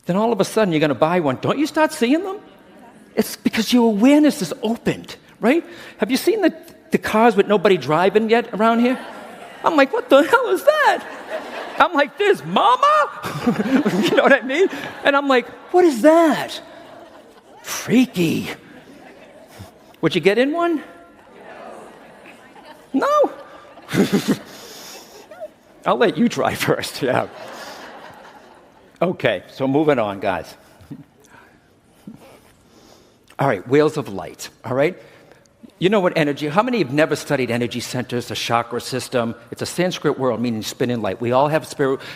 Then all of a sudden you're going to buy one. Don't you start seeing them? It's because your awareness is opened, right? Have you seen the cars with nobody driving yet around here? I'm like, what the hell is that? I'm like, this, mama? You know what I mean? And I'm like, what is that? Freaky. Would you get in one? No. I'll let you try first, yeah. Okay, so moving on, guys. All right, wheels of light, all right? You know what energy, how many have never studied energy centers, the chakra system? It's a Sanskrit word meaning spinning light. We all have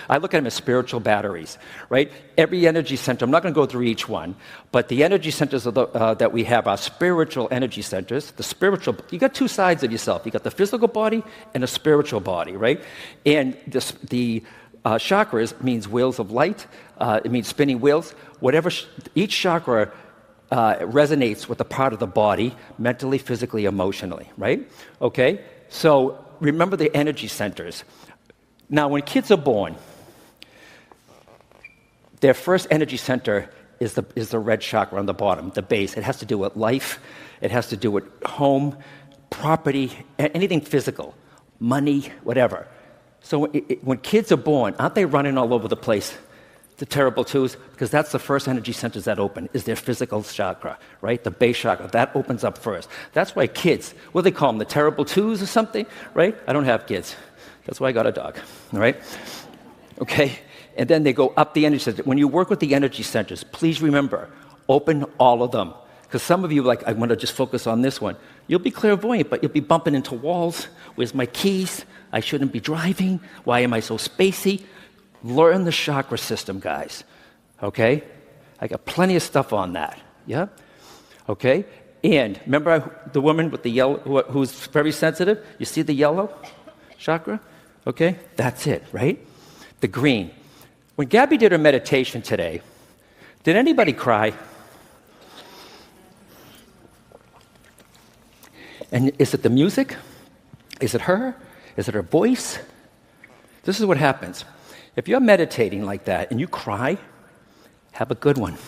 I look at them as spiritual batteries, right? Every energy center, I'm not going to go through each one, but the energy centers that we have are spiritual energy centers. The spiritual, you got two sides of yourself. You got the physical body and the spiritual body, right? And the chakras means wheels of light. It means spinning wheels. Whatever, each chakra resonates with a part of the body, mentally, physically, emotionally, right? Okay? So remember the energy centers. Now, when kids are born, their first energy center is the red chakra on the bottom, the base. It has to do with life. It has to do with home, property, anything physical, money, whatever. So when kids are born, aren't they running all over the place? The terrible twos, because that's the first energy centers that open, is their physical chakra, right? The base chakra, that opens up first. That's why kids, what do they call them, the terrible twos or something, right? I don't have kids. That's why I got a dog, all right? Okay, and then they go up the energy center. When you work with the energy centers, please remember, open all of them. Because some of you, like, I want to just focus on this one. You'll be clairvoyant, but you'll be bumping into walls. Where's my keys? I shouldn't be driving. Why am I so spacey? Learn the chakra system, guys, okay? I got plenty of stuff on that, yeah? Okay? And remember the woman with the yellow, who's very sensitive? You see the yellow chakra? Okay? That's it, right? The green. When Gabby did her meditation today, did anybody cry? And is it the music? Is it her? Is it her voice? This is what happens. If you're meditating like that and you cry, have a good one.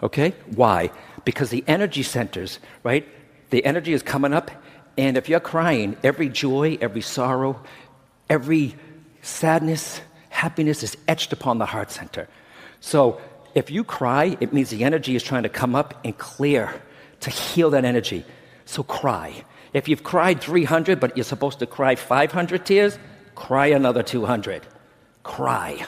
Okay? Why? Because the energy centers, right? The energy is coming up, and if you're crying, every joy, every sorrow, every sadness, happiness is etched upon the heart center. So if you cry, it means the energy is trying to come up and clear to heal that energy. So cry. If you've cried 300, but you're supposed to cry 500 tears, cry another 200. Cry.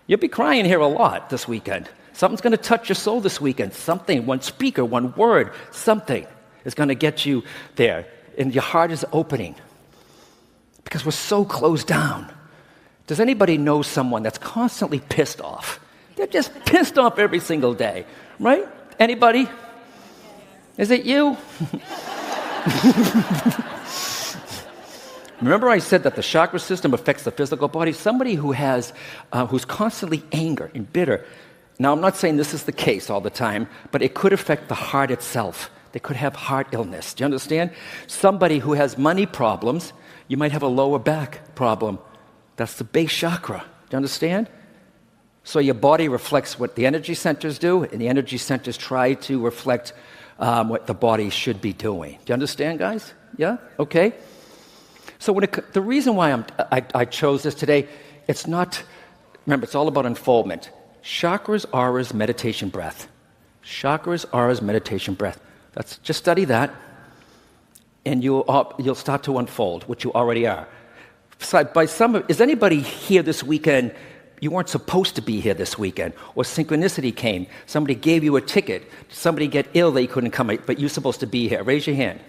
You'll be crying here a lot this weekend. Something's going to touch your soul this weekend. Something, one speaker, one word, something is going to get you there. And your heart is opening. Because we're so closed down. Does anybody know someone that's constantly pissed off? They're just pissed off every single day, right? Anybody? Is it you? Remember I said that the chakra system affects the physical body? Somebody who's constantly angry and bitter. Now, I'm not saying this is the case all the time, but it could affect the heart itself. They could have heart illness. Do you understand? Somebody who has money problems, you might have a lower back problem. That's the base chakra. Do you understand? So your body reflects what the energy centers do, and the energy centers try to reflect what the body should be doing. Do you understand, guys? Yeah? Okay? So the reason why I chose this today, it's not, remember, it's all about unfoldment. Chakras, auras, meditation, breath. Chakras, auras, meditation, breath. Just study that, and you'll start to unfold, which you already are. Is anybody here this weekend, you weren't supposed to be here this weekend, or synchronicity came, somebody gave you a ticket, somebody get ill, they couldn't come, but you're supposed to be here? Raise your hand.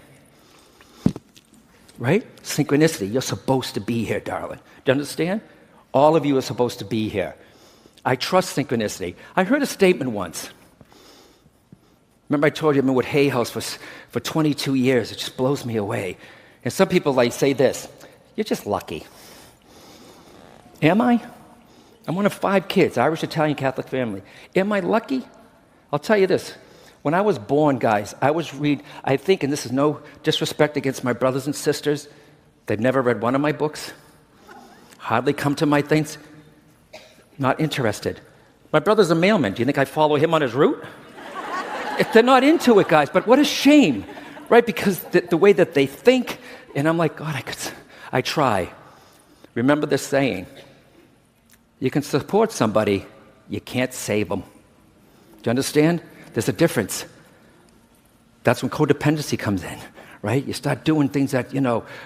Right? Synchronicity. You're supposed to be here, darling. Do you understand? All of you are supposed to be here. I trust synchronicity. I heard a statement once. Remember I told you I've been with Hay House for 22 years. It just blows me away. And some people say this, you're just lucky. Am I? I'm one of 5 kids, Irish, Italian, Catholic family. Am I lucky? I'll tell you this. When I was born, guys, I think, and this is no disrespect against my brothers and sisters, they've never read one of my books, hardly come to my things, not interested. My brother's a mailman. Do you think I follow him on his route? They're not into it, guys, but what a shame, right? Because the way that they think, and I'm like, God, I try. Remember this saying, you can support somebody, you can't save them. Do you understand? There's a difference. That's when codependency comes in, right? You start doing things that,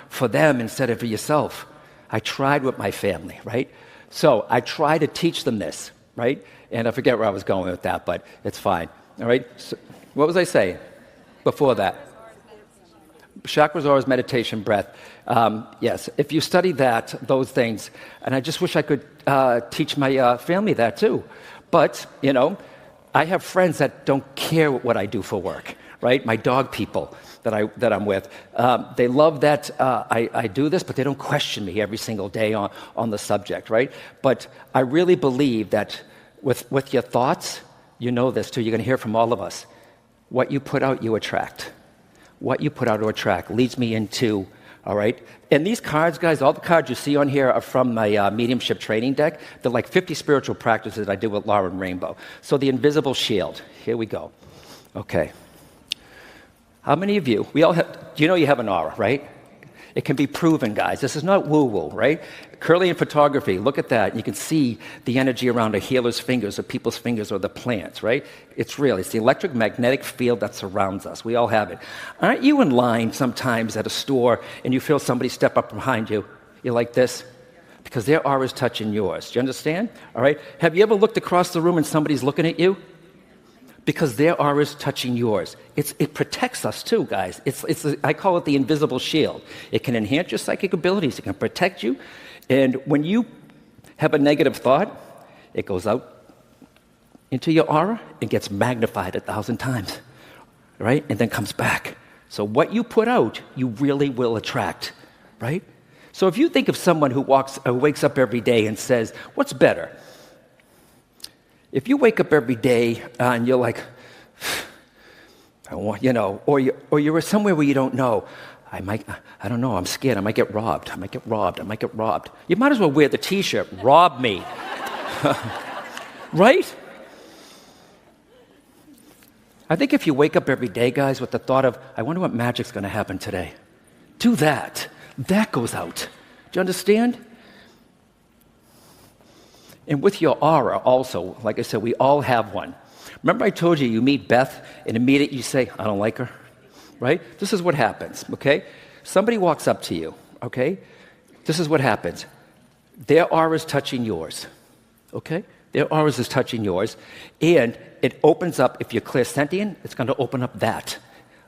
for them instead of for yourself. I tried with my family, right? So I try to teach them this, right? And I forget where I was going with that, but it's fine, all right? So, what was I saying before that? Chakras, auras, meditation, breath. Yes, if you study those things, and I just wish I could teach my family that too. But, I have friends that don't care what I do for work, right? My dog people that I'm with, they love that I do this, but they don't question me every single day on the subject, right? But I really believe that with your thoughts, you know this too, you're going to hear from all of us. What you put out, you attract. What you put out, you attract leads me into, all right? And these cards, guys, all the cards you see on here are from my mediumship training deck. They're like 50 spiritual practices I did with Lauren Rainbow. So the invisible shield, here we go. Okay. How many of you, do you know you have an aura, right? It can be proven, guys. This is not woo-woo, right? Curly in photography, look at that. You can see the energy around a healer's fingers or people's fingers or the plants, right? It's real. It's the electromagnetic field that surrounds us. We all have it. Aren't you in line sometimes at a store and you feel somebody step up behind you? You're like this? Because their aura is touching yours. Do you understand? All right? Have you ever looked across the room and somebody's looking at you? Because their aura is touching yours. It protects us too, guys. I call it the invisible shield. It can enhance your psychic abilities. It can protect you. And when you have a negative thought, it goes out into your aura and gets magnified 1,000 times, right? And then comes back. So what you put out, you really will attract, right? So if you think of someone who wakes up every day and says, what's better? If you wake up every day and you're like, or you're somewhere where you don't know, I don't know, I'm scared, I might get robbed. You might as well wear the t-shirt, rob me. Right? I think if you wake up every day, guys, with the thought of, I wonder what magic's going to happen today. Do that. That goes out. Do you understand? And with your aura also, like I said, we all have one. Remember I told you meet Beth and immediately you say, I don't like her, right? This is what happens, okay? Somebody walks up to you, okay? This is what happens. Their aura is touching yours, okay? Their aura is touching yours, and it opens up, if you're clairsentient, it's going to open up that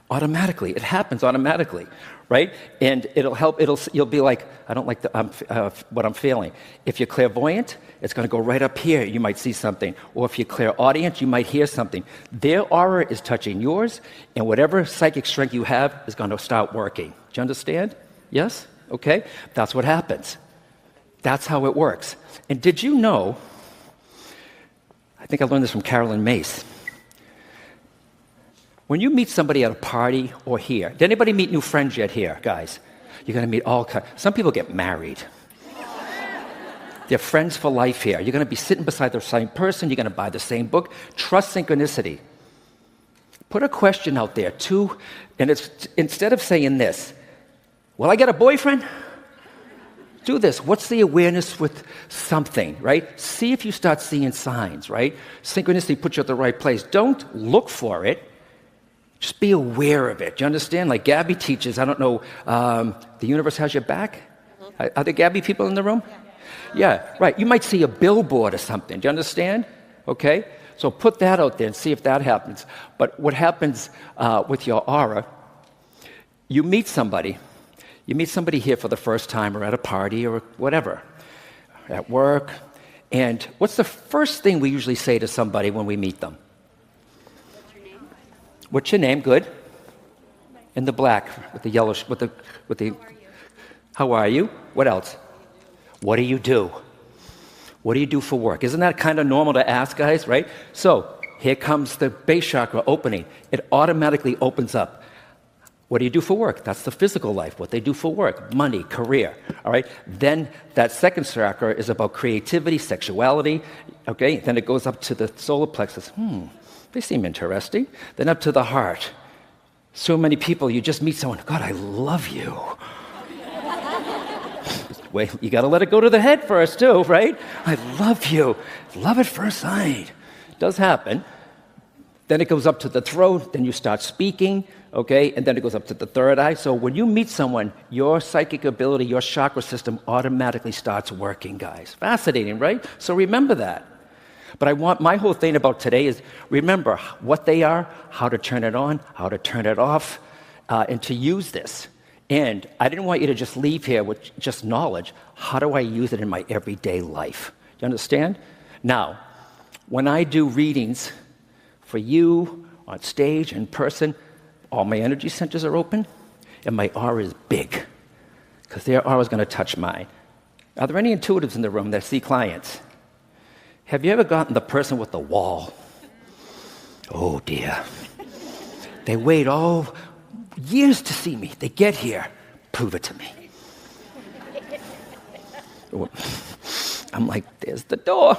automatically. It happens automatically, right? And it'll help, you'll be like, I don't like what I'm feeling. If you're clairvoyant, it's going to go right up here. You might see something. Or if you're clairaudient, you might hear something. Their aura is touching yours, and whatever psychic strength you have is going to start working. Do you understand? Yes? Okay? That's what happens. That's how it works. And did you know, I think I learned this from Carolyn Mace, when you meet somebody at a party or here, did anybody meet new friends yet here, guys? You're going to meet all kinds. Some people get married. They're friends for life here. You're going to be sitting beside the same person. You're going to buy the same book. Trust synchronicity. Put a question out there, too, and it's instead of saying this, will I get a boyfriend? Do this. What's the awareness with something, right? See if you start seeing signs, right? Synchronicity puts you at the right place. Don't look for it. Just be aware of it. Do you understand? Like Gabby teaches, I don't know, the universe has your back? Mm-hmm. Are there Gabby people in the room? Yeah, right. You might see a billboard or something. Do you understand? Okay? So put that out there and see if that happens. But what happens with your aura, you meet somebody here for the first time or at a party or whatever, at work, and what's the first thing we usually say to somebody when we meet them? What's your name? Good. In the black with the yellow, with the. How are you? What else? What do you do? What do you do for work? Isn't that kind of normal to ask, guys? Right. So here comes the base chakra opening. It automatically opens up. What do you do for work? That's the physical life. What they do for work, money, career. All right. Then that second chakra is about creativity, sexuality. Okay. Then it goes up to the solar plexus. They seem interesting. Then up to the heart. So many people, you just meet someone, God, I love you. Wait, you got to let it go to the head first, too, right? I love you. Love at first sight. It does happen. Then it goes up to the throat, then you start speaking, okay? And then it goes up to the third eye. So when you meet someone, your psychic ability, your chakra system automatically starts working, guys. Fascinating, right? So remember that. But my whole thing about today is remember what they are, how to turn it on, how to turn it off, and to use this. And I didn't want you to just leave here with just knowledge. How do I use it in my everyday life? You understand? Now, when I do readings for you on stage, in person, all my energy centers are open, and my aura is big, because their aura is going to touch mine. Are there any intuitives in the room that see clients? Have you ever gotten the person with the wall? Oh, dear. They wait all years to see me. They get here. Prove it to me. I'm like, there's the door.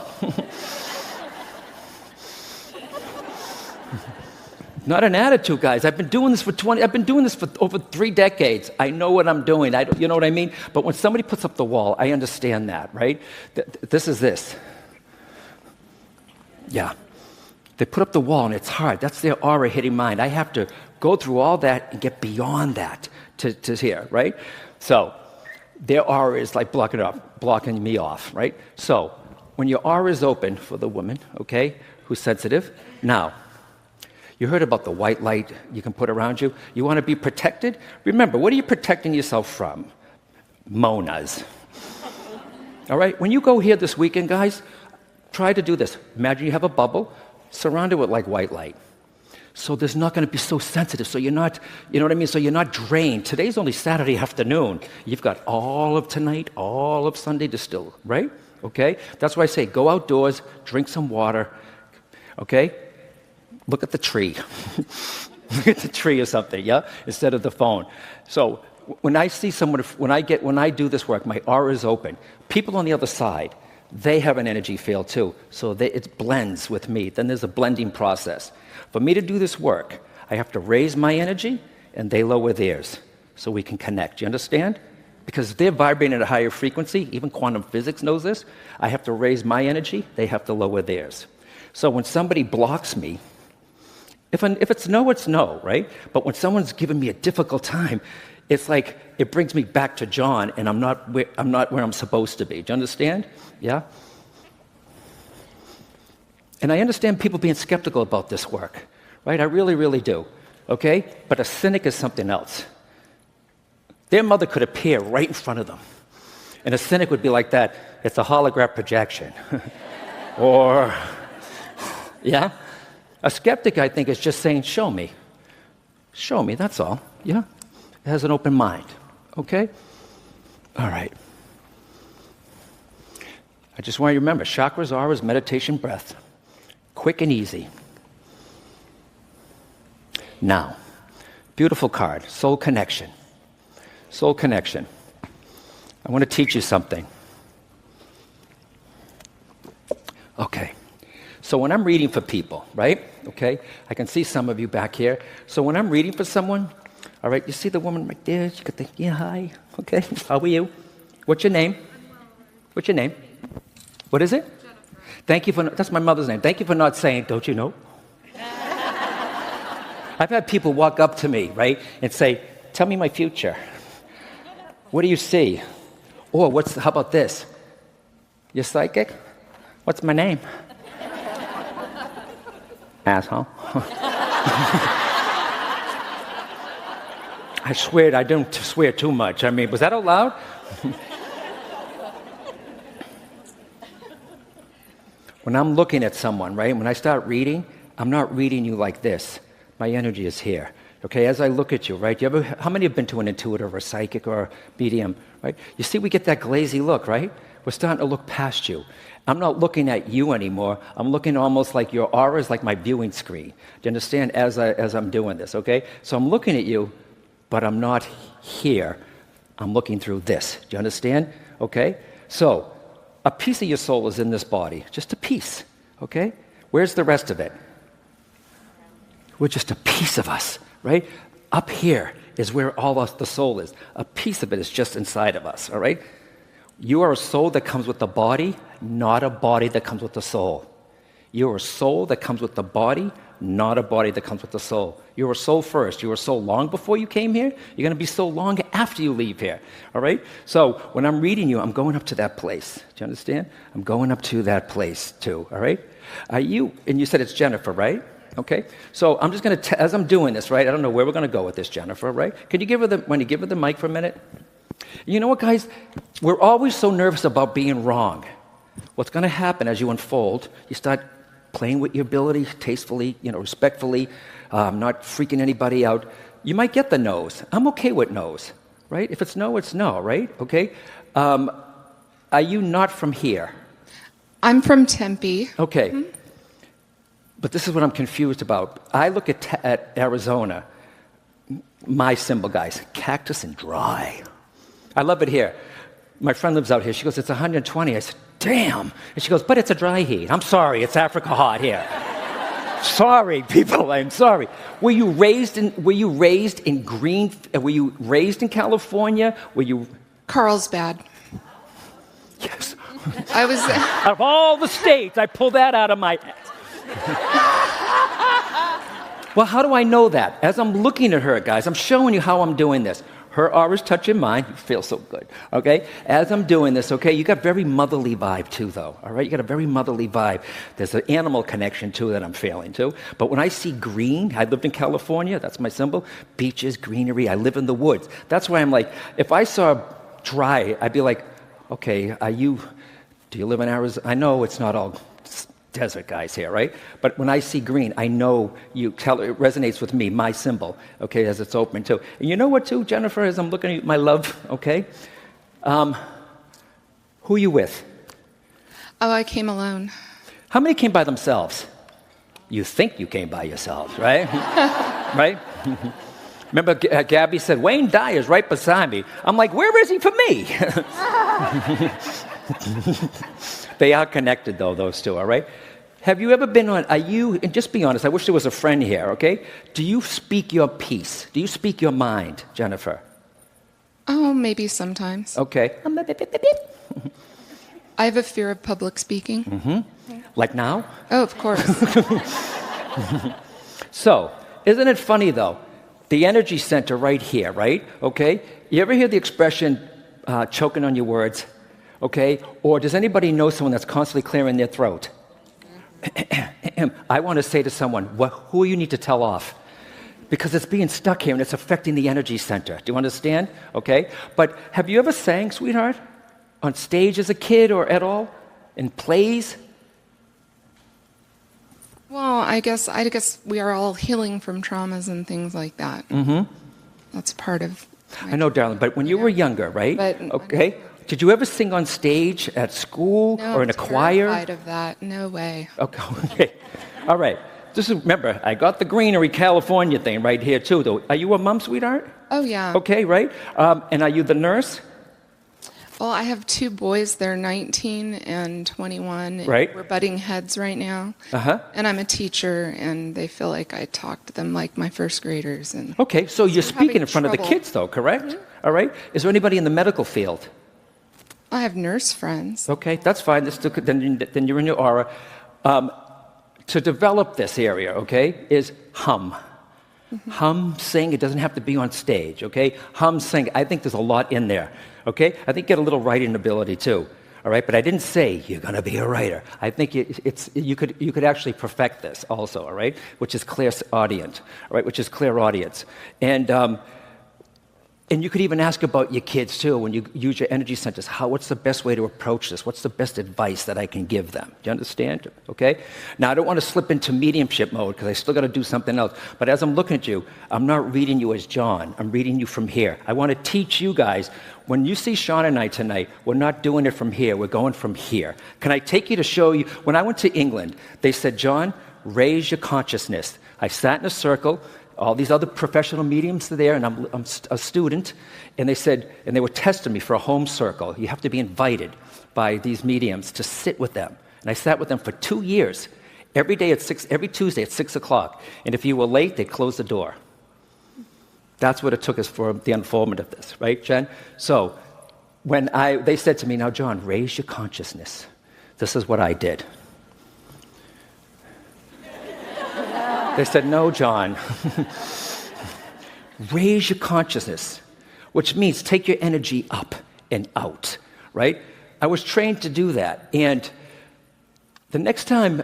Not an attitude, guys. I've been doing this for over 3 decades. I know what I'm doing. You know what I mean? But when somebody puts up the wall, I understand that, right? This is this. Yeah. They put up the wall, and it's hard. That's their aura hitting mine. I have to go through all that and get beyond that to here, right? So their aura is like blocking me off, right? So when your aura is open for the woman, okay, who's sensitive, now, you heard about the white light you can put around you. You want to be protected? Remember, what are you protecting yourself from? Monas. All right? When you go here this weekend, guys, try to do this. Imagine you have a bubble, surround it with like white light. So there's not going to be so sensitive. So you're not, you know what I mean? So you're not drained. Today's only Saturday afternoon. You've got all of tonight, all of Sunday to still, right? Okay? That's why I say go outdoors, drink some water, okay? Look at the tree. Look at the tree or something, yeah? Instead of the phone. So when I see someone, when I do this work, my aura is open. People on the other side, they have an energy field too. So it blends with me. Then there's a blending process. For me to do this work, I have to raise my energy and they lower theirs so we can connect. You understand? Because they're vibrating at a higher frequency. Even quantum physics knows this. I have to raise my energy. They have to lower theirs. So when somebody blocks me, if it's no, it's no, right? But when someone's giving me a difficult time, it's like it brings me back to John, and I'm not where I'm supposed to be. Do you understand? Yeah? And I understand people being skeptical about this work, right? I really, really do, okay? But a cynic is something else. Their mother could appear right in front of them, and a cynic would be like that, it's a holographic projection. Or, yeah? A skeptic, I think, is just saying, show me. Show me, that's all. Yeah? It has an open mind. Okay? All right. I just want you to remember, chakras, auras, meditation, breath. Quick and easy. Now, beautiful card, soul connection. Soul connection. I want to teach you something. Okay. So when I'm reading for people, right? Okay? I can see some of you back here. So when I'm reading for someone, all right, you see the woman right there? You could think, yeah, hi. Okay, how are you? What's your name? What's your name? What is it? Jennifer. Thank you for, that's my mother's name. Thank you for not saying, don't you know? I've had people walk up to me, right, and say, tell me my future. What do you see? Or how about this? You're psychic? What's my name? Asshole. I swear I don't swear too much. I mean, was that out loud? When I'm looking at someone, right, when I start reading, I'm not reading you like this. My energy is here. Okay, as I look at you, right? How many have been to an intuitive or psychic or medium, right? You see we get that glazy look, right? We're starting to look past you. I'm not looking at you anymore. I'm looking almost like your aura is like my viewing screen. Do you understand? As I'm doing this, okay? So I'm looking at you, but I'm not here. I'm looking through this. Do you understand? Okay? So a piece of your soul is in this body. Just a piece, okay? Where's the rest of it? We're just a piece of us, right? Up here is where all of the soul is. A piece of it is just inside of us, all right? You are a soul that comes with the body, not a body that comes with the soul. You're a soul that comes with the body, not a body that comes with the soul. You're a soul first. You were a soul long before you came here. You're going to be so long after you leave here. All right? So when I'm reading you, I'm going up to that place. Do you understand? I'm going up to that place too. All right? And you said it's Jennifer, right? Okay? So I'm just going to, as I'm doing this, right? I don't know where we're going to go with this, Jennifer, right? Can you give her the mic for a minute? You know what, guys? We're always so nervous about being wrong. What's going to happen as you unfold, you start playing with your ability tastefully, respectfully, not freaking anybody out. You might get the no's. I'm okay with no's, right? If it's no, it's no, right? Okay? Are you not from here?
I'm from Tempe.
Okay. Mm-hmm. But this is what I'm confused about. I look at Arizona, my symbol, guys, cactus and dry. I love it here. My friend lives out here. She goes, it's 120. I said, damn. And she goes, but it's a dry heat. I'm sorry, it's Africa hot here. Sorry, people, I'm sorry. Were you raised in California? Were you
Carlsbad.
Yes.
I was
Out of all the states, I pulled that out of my Well, how do I know that? As I'm looking at her, guys, I'm showing you how I'm doing this. Her aura's touching mine. You feel so good, okay? As I'm doing this, okay, you got very motherly vibe too, though, all right? You got a very motherly vibe. There's an animal connection, too, that I'm feeling, too. But when I see green, I lived in California. That's my symbol. Beaches, greenery. I live in the woods. That's why I'm like, if I saw dry, I'd be like, okay, do you live in Arizona? I know it's not all desert guys here, right? But when I see green, I know it resonates with me, my symbol, okay, as it's open too. And you know what too, Jennifer, as I'm looking at you, my love, okay? Who are you with?
Oh, I came alone.
How many came by themselves? You think you came by yourselves, right? Right? Remember Gabby said, Wayne Dyer's right beside me. I'm like, where is he for me? They are connected, though, those two, all right? Have you ever been on, and just be honest, I wish there was a friend here, okay? Do you speak your piece? Do you speak your mind, Jennifer?
Oh, maybe sometimes.
Okay.
I have a fear of public speaking.
Mm-hmm. Like now?
Oh, of course.
So, isn't it funny, though? The energy center right here, right? Okay? You ever hear the expression, choking on your words? Okay? Or does anybody know someone that's constantly clearing their throat? I want to say to someone, who you need to tell off? Because it's being stuck here and it's affecting the energy center. Do you understand? Okay? But have you ever sang, sweetheart? On stage as a kid or at all? In plays?
Well, I guess we are all healing from traumas and things like that.
Mm-hmm.
That's part of
I know, darling, but when you were younger, right? Okay? Did you ever sing on stage at school or in a choir?
No, I'm terrified of that. No way.
Okay. All right. Remember, I got the greenery California thing right here, too, though. Are you a mom, sweetheart?
Oh, yeah.
Okay, right? And are you the nurse?
Well, I have two boys. They're 19 and 21.
Right.
We're butting heads right now.
Uh-huh.
And I'm a teacher, and they feel like I talk to them like my first graders. And
okay, so you're speaking in front of the kids, though, correct? Mm-hmm. All right. Is there anybody in the medical field?
I have nurse friends.
Okay, that's fine. Then you're in your aura. To develop this area, okay, is hum. Mm-hmm. Hum, sing. It doesn't have to be on stage, okay? Hum, sing. I think there's a lot in there, okay? I think you get a little writing ability too, all right? But I didn't say you're going to be a writer. I think you could actually perfect this also, all right? Which is clairaudient, all right? Which is clairaudience. And you could even ask about your kids, too, when you use your energy centers. What's the best way to approach this? What's the best advice that I can give them? Do you understand? Okay? Now, I don't want to slip into mediumship mode because I still got to do something else. But as I'm looking at you, I'm not reading you as John. I'm reading you from here. I want to teach you guys. When you see Sean and I tonight, we're not doing it from here. We're going from here. Can I take you to show you? When I went to England, they said, John, raise your consciousness. I sat in a circle. All these other professional mediums are there, and I'm a student, and they were testing me for a home circle. You have to be invited by these mediums to sit with them. And I sat with them for 2 years, every Tuesday at 6 o'clock. And if you were late, they'd close the door. That's what it took us for the unfoldment of this, right, Jen? So when they said to me, now, John, raise your consciousness. This is what I did. They said, no, John. Raise your consciousness, which means take your energy up and out, right? I was trained to do that. And the next time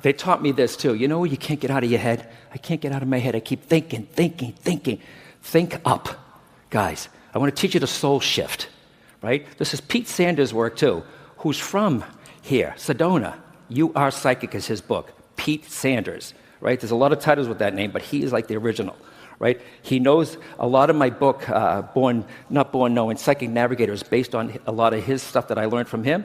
they taught me this too. You know, you can't get out of your head. I can't get out of my head. I keep thinking. Think up. Guys, I want to teach you the soul shift, right? This is Pete Sanders' work too, who's from here, Sedona. You Are Psychic is his book. Pete Sanders, right? There's a lot of titles with that name, but he is like the original, right? He knows a lot of my book, Not Born Knowing, Psychic Navigator, is based on a lot of his stuff that I learned from him,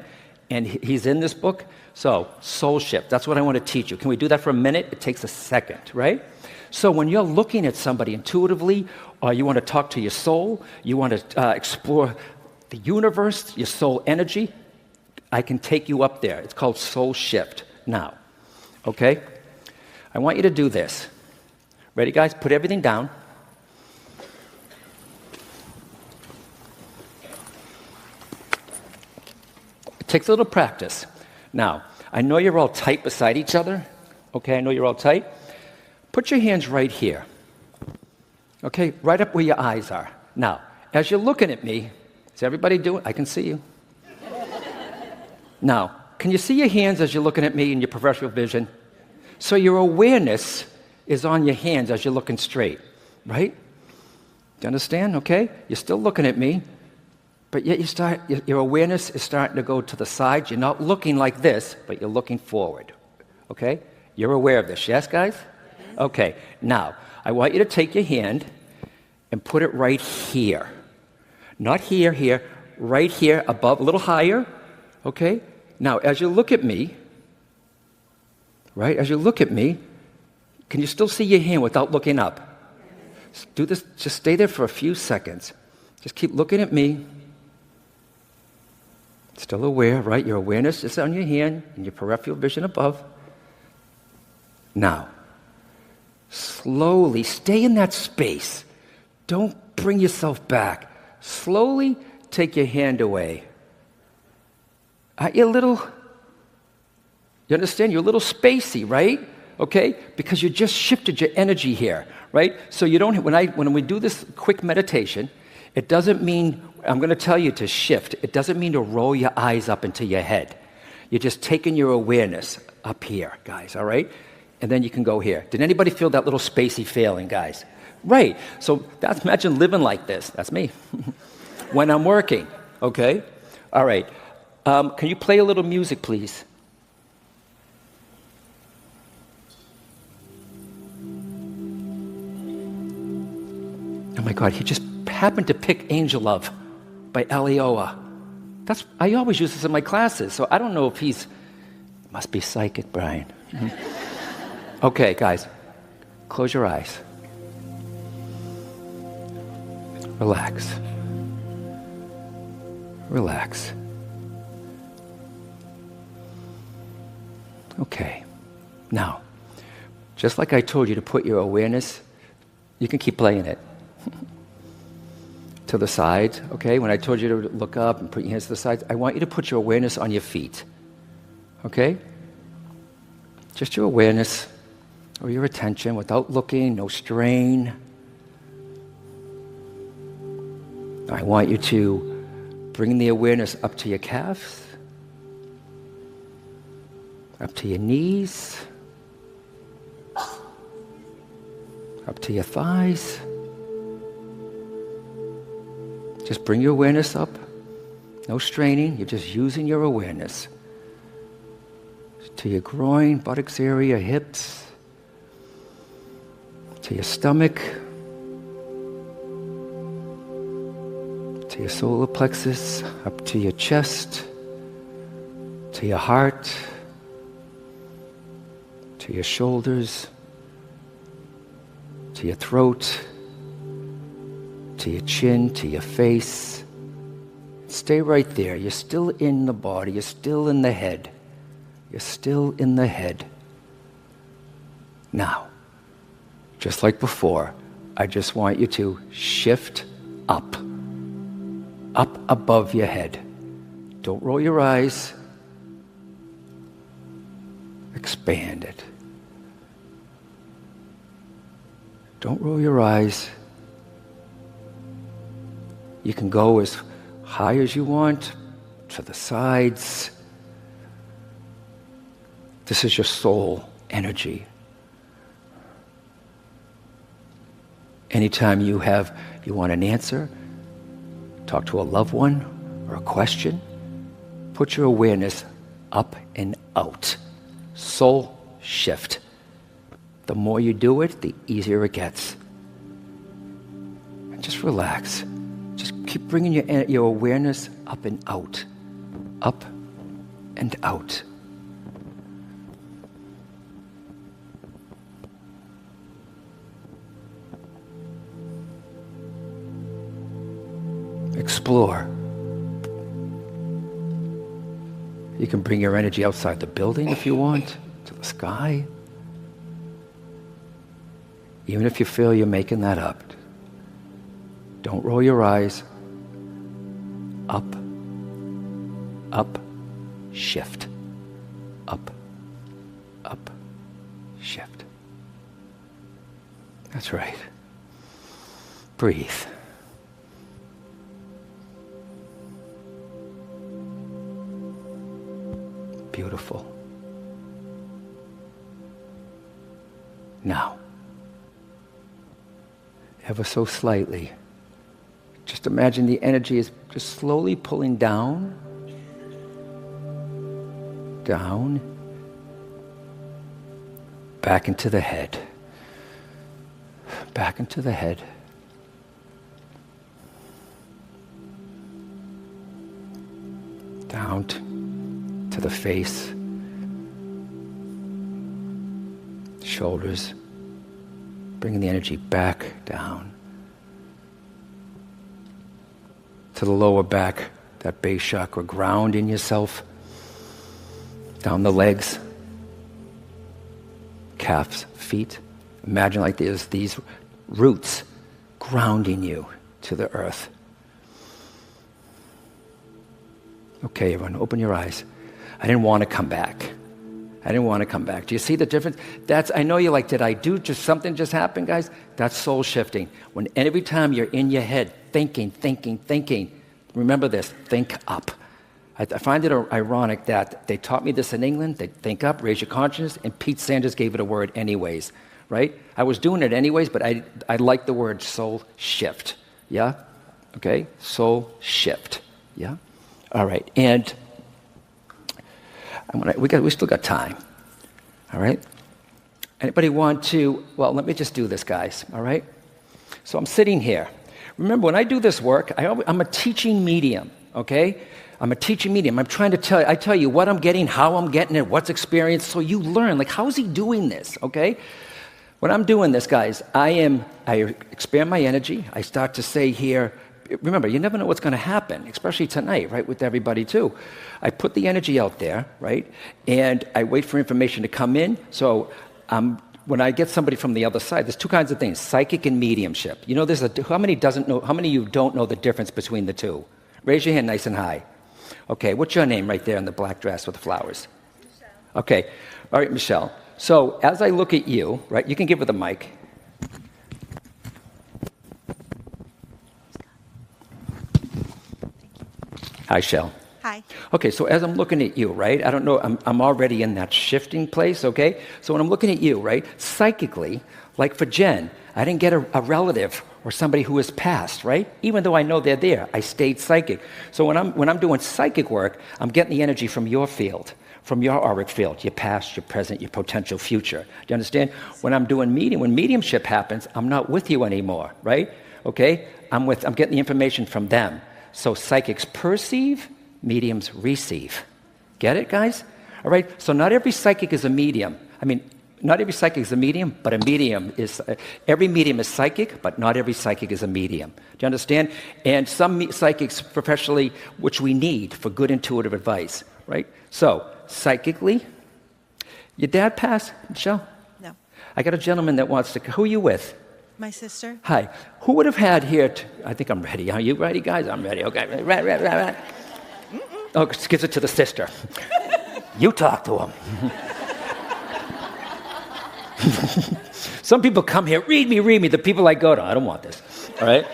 and he's in this book. So, soul shift, that's what I want to teach you. Can we do that for a minute? It takes a second, right? So when you're looking at somebody intuitively, or you want to talk to your soul, you want to explore the universe, your soul energy, I can take you up there. It's called soul shift now, okay? I want you to do this. Ready, guys? Put everything down. It takes a little practice. Now, I know you're all tight beside each other. Okay, I know you're all tight. Put your hands right here. Okay, right up where your eyes are. Now, as you're looking at me, is everybody doing? I can see you. Now, can you see your hands as you're looking at me in your peripheral vision? So your awareness is on your hands as you're looking straight, right? Do you understand? Okay? You're still looking at me, but yet your awareness is starting to go to the side. You're not looking like this, but you're looking forward. Okay? You're aware of this, yes, guys? Okay. Now, I want you to take your hand and put it right here. Not here, right here above, a little higher. Okay? Now, as you look at me, right, as you look at me, can you still see your hand without looking up? Do this, just stay there for a few seconds. Just keep looking at me. Still aware, right? Your awareness is on your hand and your peripheral vision above. Now, slowly stay in that space. Don't bring yourself back. Slowly take your hand away. You understand? You're a little spacey, right? Okay? Because you just shifted your energy here, right? So you don't, when we do this quick meditation, it doesn't mean, I'm going to tell you to shift. It doesn't mean to roll your eyes up into your head. You're just taking your awareness up here, guys, all right? And then you can go here. Did anybody feel that little spacey feeling, guys? Right. So imagine living like this. That's me. When I'm working, okay? All right. Can you play a little music, please? Oh my God, he just happened to pick Angel Love by Alioa. I always use this in my classes, so I don't know if must be psychic, Brian. Okay, guys, close your eyes. Relax. Relax. Okay. Now, just like I told you to put your awareness, you can keep playing it. To the sides, okay? When I told you to look up and put your hands to the sides, I want you to put your awareness on your feet, okay? Just your awareness or your attention without looking, no strain. I want you to bring the awareness up to your calves, up to your knees, up to your thighs. Just bring your awareness up. No straining. You're just using your awareness. To your groin, buttocks area, hips. To your stomach. To your solar plexus. Up to your chest. To your heart. To your shoulders. To your throat. To your chin, to your face. Stay right there. You're still in the body. You're still in the head. You're still in the head. Now, just like before, I just want you to shift up. Up above your head. Don't roll your eyes. Expand it. Don't roll your eyes. You can go as high as you want, to the sides. This is your soul energy. Anytime you want an answer, talk to a loved one or a question, put your awareness up and out. Soul shift. The more you do it, the easier it gets. And just relax. Just keep bringing your awareness up and out. Up and out. Explore. You can bring your energy outside the building if you want, to the sky. Even if you feel you're making that up. Don't roll your eyes. Up, up, shift. Up, up, shift. That's right. Breathe. Beautiful. Now, ever so slightly, just imagine the energy is just slowly pulling down, down, back into the head, back into the head, down to the face, shoulders, bringing the energy back down to the lower back, that base chakra, ground in yourself, down the legs, calves, feet. Imagine like there's these roots grounding you to the earth. Okay, everyone, open your eyes. I didn't want to come back. I didn't want to come back. Do you see the difference? I know you're like, did I do something just happened, guys? That's soul shifting. When every time you're in your head, thinking, remember this, think up. I find it ironic that they taught me this in England. They think up, raise your consciousness, and Pete Sanders gave it a word anyways, right? I was doing it anyways, but I like the word soul shift, yeah? Okay, soul shift, yeah? All right, and we still got time, all right? Anybody want to, well, let me just do this, guys, all right? So I'm sitting here. Remember, when I do this work, I'm a teaching medium, okay? I'm a teaching medium. I'm trying to tell you what I'm getting, how I'm getting it, what's experienced, so you learn, like, how is he doing this, okay? When I'm doing this, guys, I expand my energy. I start to say here, remember, you never know what's going to happen, especially tonight, right, with everybody too. I put the energy out there, right, and I wait for information to come in. So when I get somebody from the other side, there's two kinds of things, psychic and mediumship. You know, how many of you don't know the difference between the two? Raise your hand nice and high. Okay, what's your name right there in the black dress with the flowers? Michelle. Okay, all right, Michelle. So as I look at you, right, you can give her the mic. Hi, Shell.
Hi.
Okay, so as I'm looking at you, right, I don't know, I'm already in that shifting place, okay? So when I'm looking at you, right, psychically, like for Jen, I didn't get a relative or somebody who has passed, right? Even though I know they're there, I stayed psychic. So when I'm doing psychic work, I'm getting the energy from your field, from your auric field, your past, your present, your potential future. Do you understand? When I'm doing when mediumship happens, I'm not with you anymore, right? Okay? I'm getting the information from them. So psychics perceive, mediums receive. Get it, guys? All right? So not every psychic is a medium. I mean, not every psychic is a medium, but a medium is... every medium is psychic, but not every psychic is a medium. Do you understand? And some psychics professionally, which we need for good intuitive advice, right? So, psychically, your dad passed, Michelle?
No.
I got a gentleman that wants to... Who are you with?
My sister?
Hi. Who would have had here... I think I'm ready. Are you ready, guys? I'm ready. Okay. Right. Oh, gives it to the sister. You talk to him. Some people come here, read me. The people I go to, I don't want this, all right?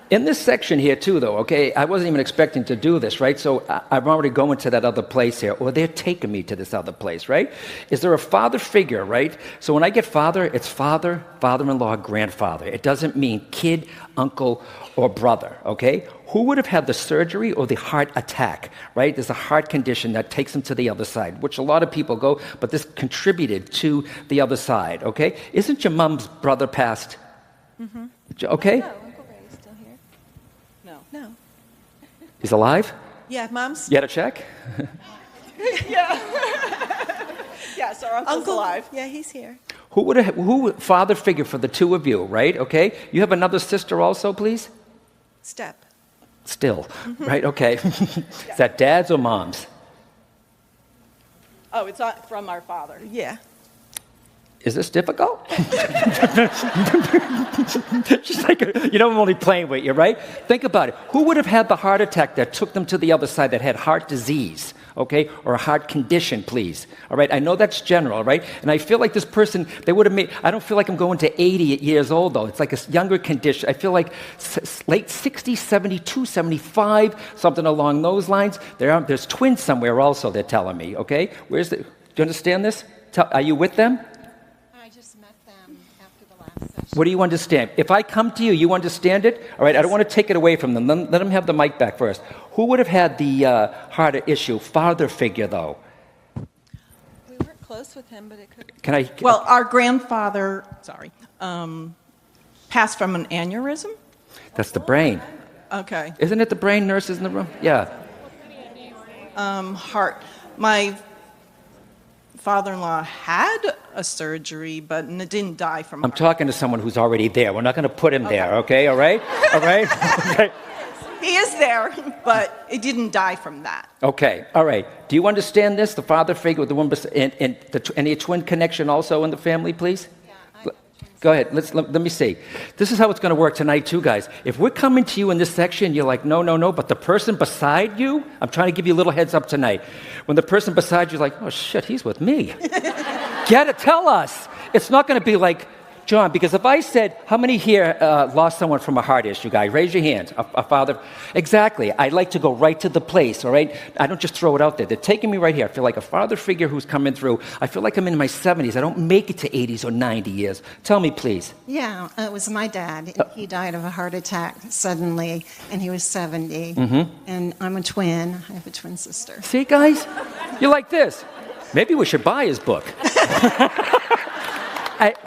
In this section here, too, though, okay, I wasn't even expecting to do this, right? So I'm already going to that other place here, or they're taking me to this other place, right? Is there a father figure, right? So when I get father, it's father, father-in-law, grandfather. It doesn't mean kid, uncle, or brother, okay? Who would have had the surgery or the heart attack, right? There's a heart condition that takes them to the other side, which a lot of people go, but this contributed to the other side, okay? Isn't your mom's brother passed? Mm-hmm. Okay?
No.
He's alive?
Yeah, Mom's.
You had a check?
Yes, our uncle's alive. Yeah, he's here.
Who father figure for the two of you, right? Okay. You have another sister also, please?
Step.
Still, right? Okay. Is that dad's or mom's?
Oh, it's not from our father.
Yeah.
Is this difficult? She's like, you know, I'm only playing with you, right? Think about it. Who would have had the heart attack that took them to the other side that had heart disease, okay, or a heart condition, please? All right, I know that's general, right? And I feel like this person, they would have made, I don't feel like I'm going to 80 years old, though. It's like a younger condition. I feel like late 60s, 72, 75, something along those lines. There's twins somewhere also, they're telling me, okay? Do you understand this? Are you with them? What do you understand? If I come to you, you understand it? All right, I don't want to take it away from them. Let them have the mic back first. Who would have had the heart issue? Father figure, though.
We weren't close with him, but it could.
Well, our grandfather, passed from an aneurysm.
That's the brain.
Okay.
Isn't it the brain, nurses in the room? Yeah.
Heart. My father-in-law had a surgery, but didn't die from
I'm talking to someone who's already there. We're not going to put him there, okay? All right? All right? Okay.
He is there, but it didn't die from that.
Okay, all right. Do you understand this, the father figure with the woman, and any twin connection also in the family, please? Yeah, go ahead. Let me see. This is how it's going to work tonight, too, guys. If we're coming to you in this section, you're like, no, but the person beside you, I'm trying to give you a little heads up tonight. When the person beside you is like, oh, shit, he's with me. Get it? Tell us. It's not going to be like, John, because if I said, how many here lost someone from a heart issue, guy? Raise your hands. A father. Exactly. I like to go right to the place, all right? I don't just throw it out there. They're taking me right here. I feel like a father figure who's coming through. I feel like I'm in my 70s. I don't make it to 80s or 90 years. Tell me, please.
Yeah, it was my dad. He died of a heart attack suddenly, and he was 70. And I'm a twin. I have a twin sister.
See, guys? You're like this. Maybe we should buy his book.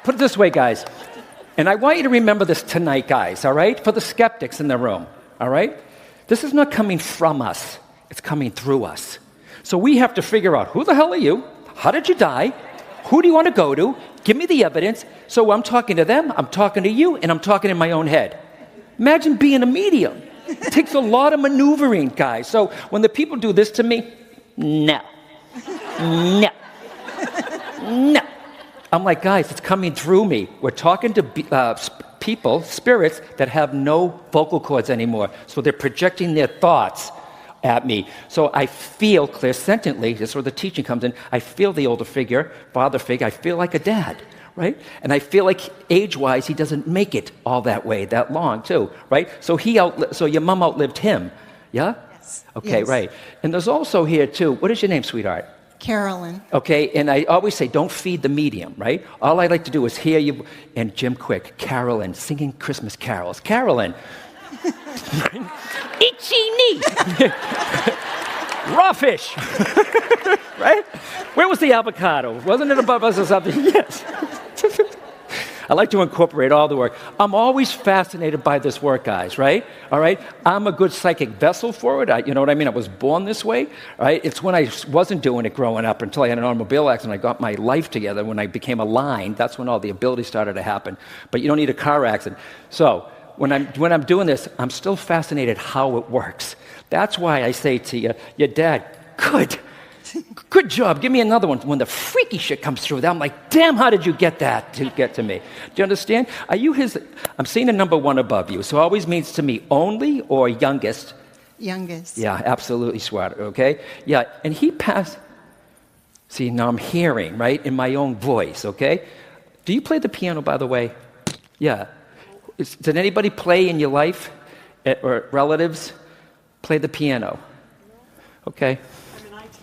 Put it this way, guys, and I want you to remember this tonight, guys, all right? For the skeptics in the room, all right? This is not coming from us. It's coming through us. So we have to figure out, who the hell are you? How did you die? Who do you want to go to? Give me the evidence. So I'm talking to them, I'm talking to you, and I'm talking in my own head. Imagine being a medium. It takes a lot of maneuvering, guys. So when the people do this to me, no. I'm like, guys, it's coming through me. We're talking to people, spirits, that have no vocal cords anymore. So they're projecting their thoughts at me. So I feel clairsentiently, this is where the teaching comes in, I feel the older figure, father figure, I feel like a dad, right? And I feel like age-wise, he doesn't make it all that way, that long, too, right? So so your mom outlived him, yeah?
Yes.
Okay,
Yes.
right. And there's also here, too, what is your name, sweetheart?
Carolyn.
Okay, and I always say, don't feed the medium, right? All I like to do is hear you, and Jim Quick, Carolyn, singing Christmas carols. Carolyn. Itchy knee. Raw fish. Right? Where was the avocado? Wasn't it above us or something? Yes. I like to incorporate all the work. I'm always fascinated by this work, guys, right? All right? I'm a good psychic vessel for it. You know what I mean? I was born this way, right? It's when I wasn't doing it growing up until I had an automobile accident. I got my life together. When I became aligned, that's when all the abilities started to happen. But you don't need a car accident. So when I'm doing this, I'm still fascinated how it works. That's why I say to you, your dad, good job. Give me another one. When the freaky shit comes through, I'm like, damn, how did you get that to get to me? Do you understand? Are you his? I'm seeing a number one above you. So it always means to me only or youngest.
Youngest.
Yeah, absolutely, sweater, okay? Yeah, and he passed. See, now I'm hearing, right, in my own voice, okay? Do you play the piano, by the way? Yeah. Did anybody play in your life, or relatives, play the piano? Okay.
I'm in IT.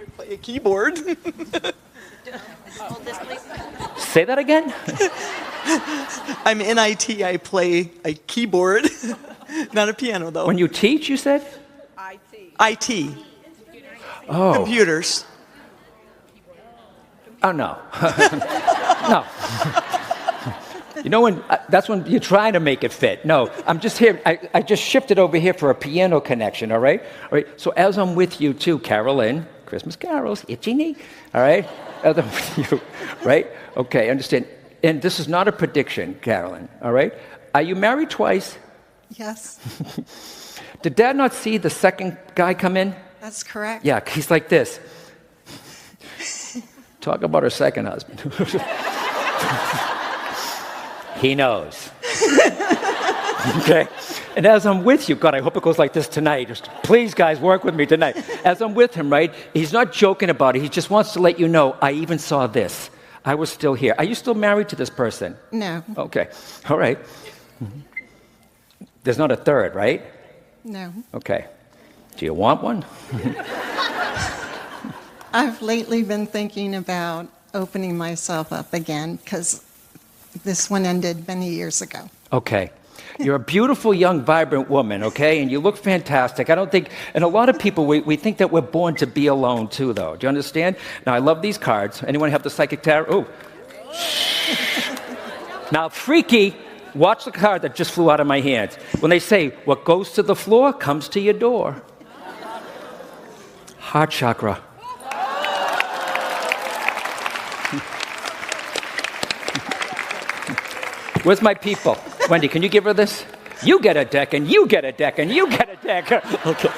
I play a keyboard.
Hold this, please.
Say that again?
I'm in IT. I play a keyboard. Not a piano, though.
When you teach, you said?
IT.
Oh.
Computers.
Oh, no. No. You know when, that's when you're trying to make it fit. No, I'm just here, I just shifted over here for a piano connection, all right? All right, so as I'm with you too, Carolyn, Christmas carols, itchy knee, all right? As I'm with you, right? Okay, understand. And this is not a prediction, Carolyn, all right? Are you married twice?
Yes,
Did Dad not see the second guy come in?
that's correct.
Yeah, he's like this. Talk about her second husband. He knows. Okay? And as I'm with you, God, I hope it goes like this tonight. Just, please, guys, work with me tonight. As I'm with him, right, he's not joking about it. He just wants to let you know, I even saw this. I was still here. Are you still married to this person?
No,
Okay. All right. There's not a third, right?
no.
Okay. Do you want one?
I've lately been thinking about opening myself up again because this one ended many years ago.
Okay. You're a beautiful, young, vibrant woman, okay? And you look fantastic. I don't think, and a lot of people, we think that we're born to be alone too, though. Do you understand? Now, I love these cards. Anyone have the psychic tarot? Oh. Now, freaky, watch the card that just flew out of my hands. When they say, what goes to the floor comes to your door. Heart chakra. Where's my people? Wendy, can you give her this? You get a deck, and you get a deck, and you get a deck. Okay.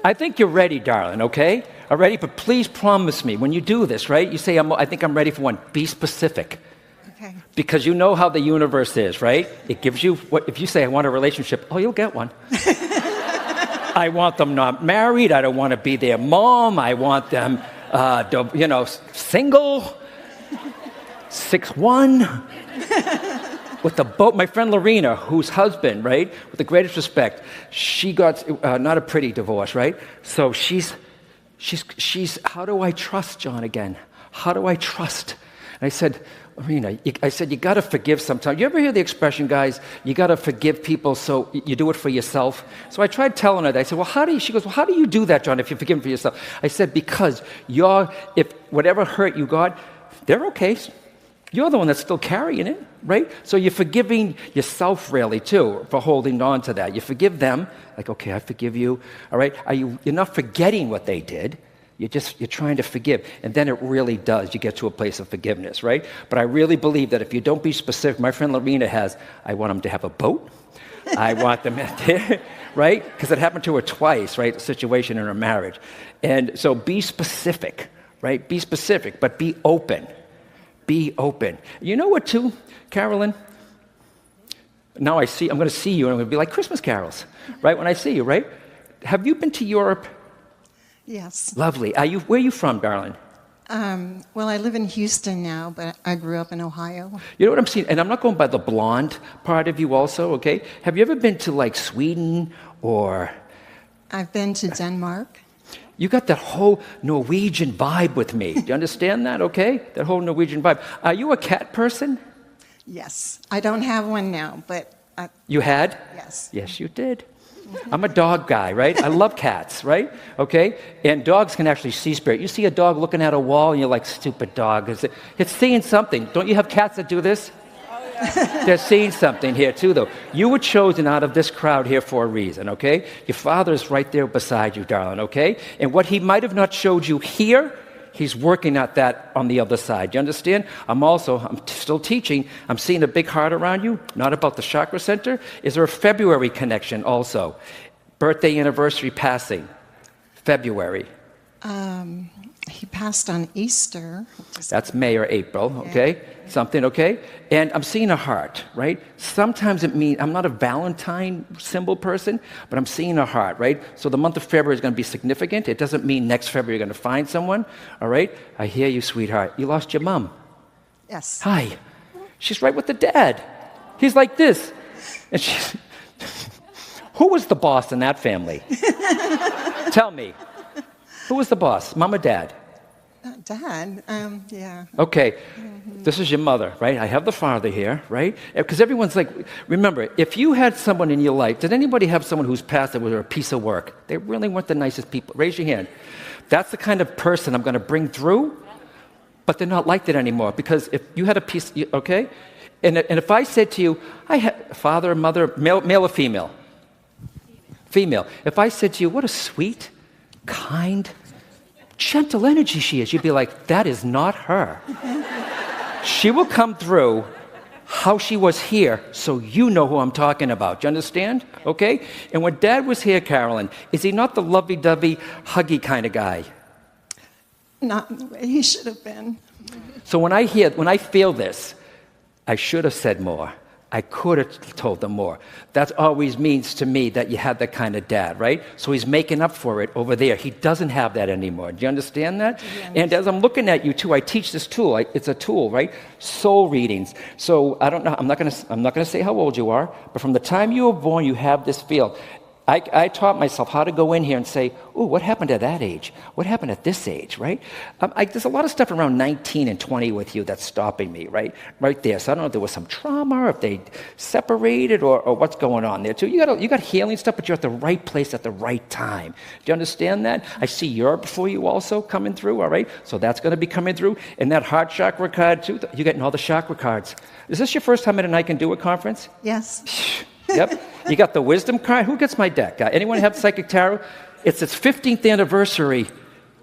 I think you're ready, darling, okay? All ready? But please promise me, when you do this, right? You say, I think I'm ready for one. Be specific.
Okay.
Because you know how the universe is, right? It gives you, if you say, I want a relationship, oh, you'll get one. I want them not married. I don't want to be their mom. I want them, single. 6'1", with the boat. My friend Lorena, whose husband, right, with the greatest respect, she got not a pretty divorce, right? So she's. How do I trust John again? How do I trust? And I said, Lorena, you got to forgive sometimes. You ever hear the expression, guys? You got to forgive people, so you do it for yourself. So I tried telling her that. I said, well, how do you? She goes, well, how do you do that, John? If you forgive for yourself? I said, because if whatever hurt you got, they're okay. You're the one that's still carrying it, right? So you're forgiving yourself, really, too, for holding on to that. You forgive them, like, okay, I forgive you, all right? You're not forgetting what they did. You're trying to forgive. And then it really does. You get to a place of forgiveness, right? But I really believe that if you don't be specific, my friend Lorena I want them to have a boat. I want them, right? Because it happened to her twice, right? A situation in her marriage. And so be specific, right? Be specific, but be open. Be open. You know what, too, Carolyn? Now I'm going to see you, and I'm going to be like Christmas carols, right? When I see you, right? Have you been to Europe?
Yes.
Lovely. Where are you from, darling?
Well, I live in Houston now, but I grew up in Ohio.
You know what I'm seeing? And I'm not going by the blonde part of you also, okay? Have you ever been to, like, Sweden or...
I've been to Denmark.
You got that whole Norwegian vibe with me. Do you understand that, okay? That whole Norwegian vibe. Are you a cat person?
Yes. I don't have one now, but...
You had?
Yes.
Yes, you did. I'm a dog guy, right? I love cats, right? Okay? And dogs can actually see spirit. You see a dog looking at a wall, and you're like, stupid dog. It's seeing something. Don't you have cats that do this? They're seeing something here, too, though. You were chosen out of this crowd here for a reason, okay? Your father's right there beside you, darling, okay? And what he might have not showed you here, he's working at that on the other side. You understand? I'm still teaching. I'm seeing a big heart around you, not about the chakra center. Is there a February connection also? Birthday, anniversary, passing. February.
He passed on Easter.
That's May or April, okay? Something, okay? And I'm seeing a heart, right? Sometimes it means, I'm not a Valentine symbol person, but I'm seeing a heart, right? So the month of February is going to be significant. It doesn't mean next February you're going to find someone, all right? I hear you, sweetheart. You lost your mom.
Yes.
Hi. She's right with the dad. He's like this. And she's... Who was the boss in that family? Tell me. Who was the boss, mom or dad?
Dad, yeah.
Okay, this is your mother, right? I have the father here, right? Because everyone's like, remember, if you had someone in your life, did anybody have someone who's passed that was a piece of work? They really weren't the nicest people. Raise your hand. That's the kind of person I'm going to bring through, but they're not like that anymore. Because if you had a piece, okay? And if I said to you, I had father, mother, male or female? Female. If I said to you, what a sweet, kind, gentle energy she is, you'd be like, that is not her. She will come through how she was here, so you know who I'm talking about. Do you understand? Okay? And when Dad was here, Carolyn, is he not the lovey-dovey, huggy kind of guy?
Not the way he should have been.
So when I feel this, I should have said more. I could have told them more. That always means to me that you had that kind of dad, right? So he's making up for it over there. He doesn't have that anymore. Do you understand that? And as I'm looking at you too, I teach this tool. It's a tool, right? Soul readings. So I don't know. I'm not going to say how old you are, but from the time you were born, you have this field. I taught myself how to go in here and say, ooh, what happened at that age? What happened at this age, right? There's a lot of stuff around 19 and 20 with you that's stopping me, right? Right there. So I don't know if there was some trauma, or if they separated, or what's going on there too. You got healing stuff, but you're at the right place at the right time. Do you understand that? I see Europe for you also coming through, all right? So that's going to be coming through. And that heart chakra card too. You're getting all the chakra cards. Is this your first time at an I Can Do It conference?
Yes.
Yep. You got the wisdom card. Who gets my deck? Anyone have psychic tarot? It's its 15th anniversary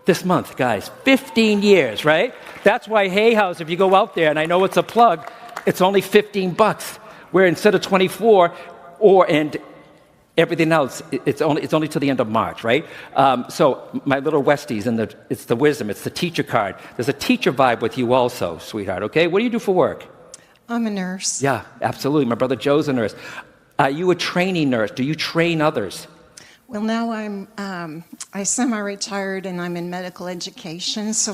this month, guys. 15 years, right? That's why Hay House, if you go out there, and I know it's a plug, it's only $15. Where instead of 24, and everything else, it's only till the end of March, right? So my little Westies, it's the wisdom, it's the teacher card. There's a teacher vibe with you also, sweetheart, okay? What do you do for work?
I'm a nurse.
Yeah, absolutely. My brother Joe's a nurse. Are you a training nurse? Do you train others?
Well, now I semi-retired and I'm in medical education, so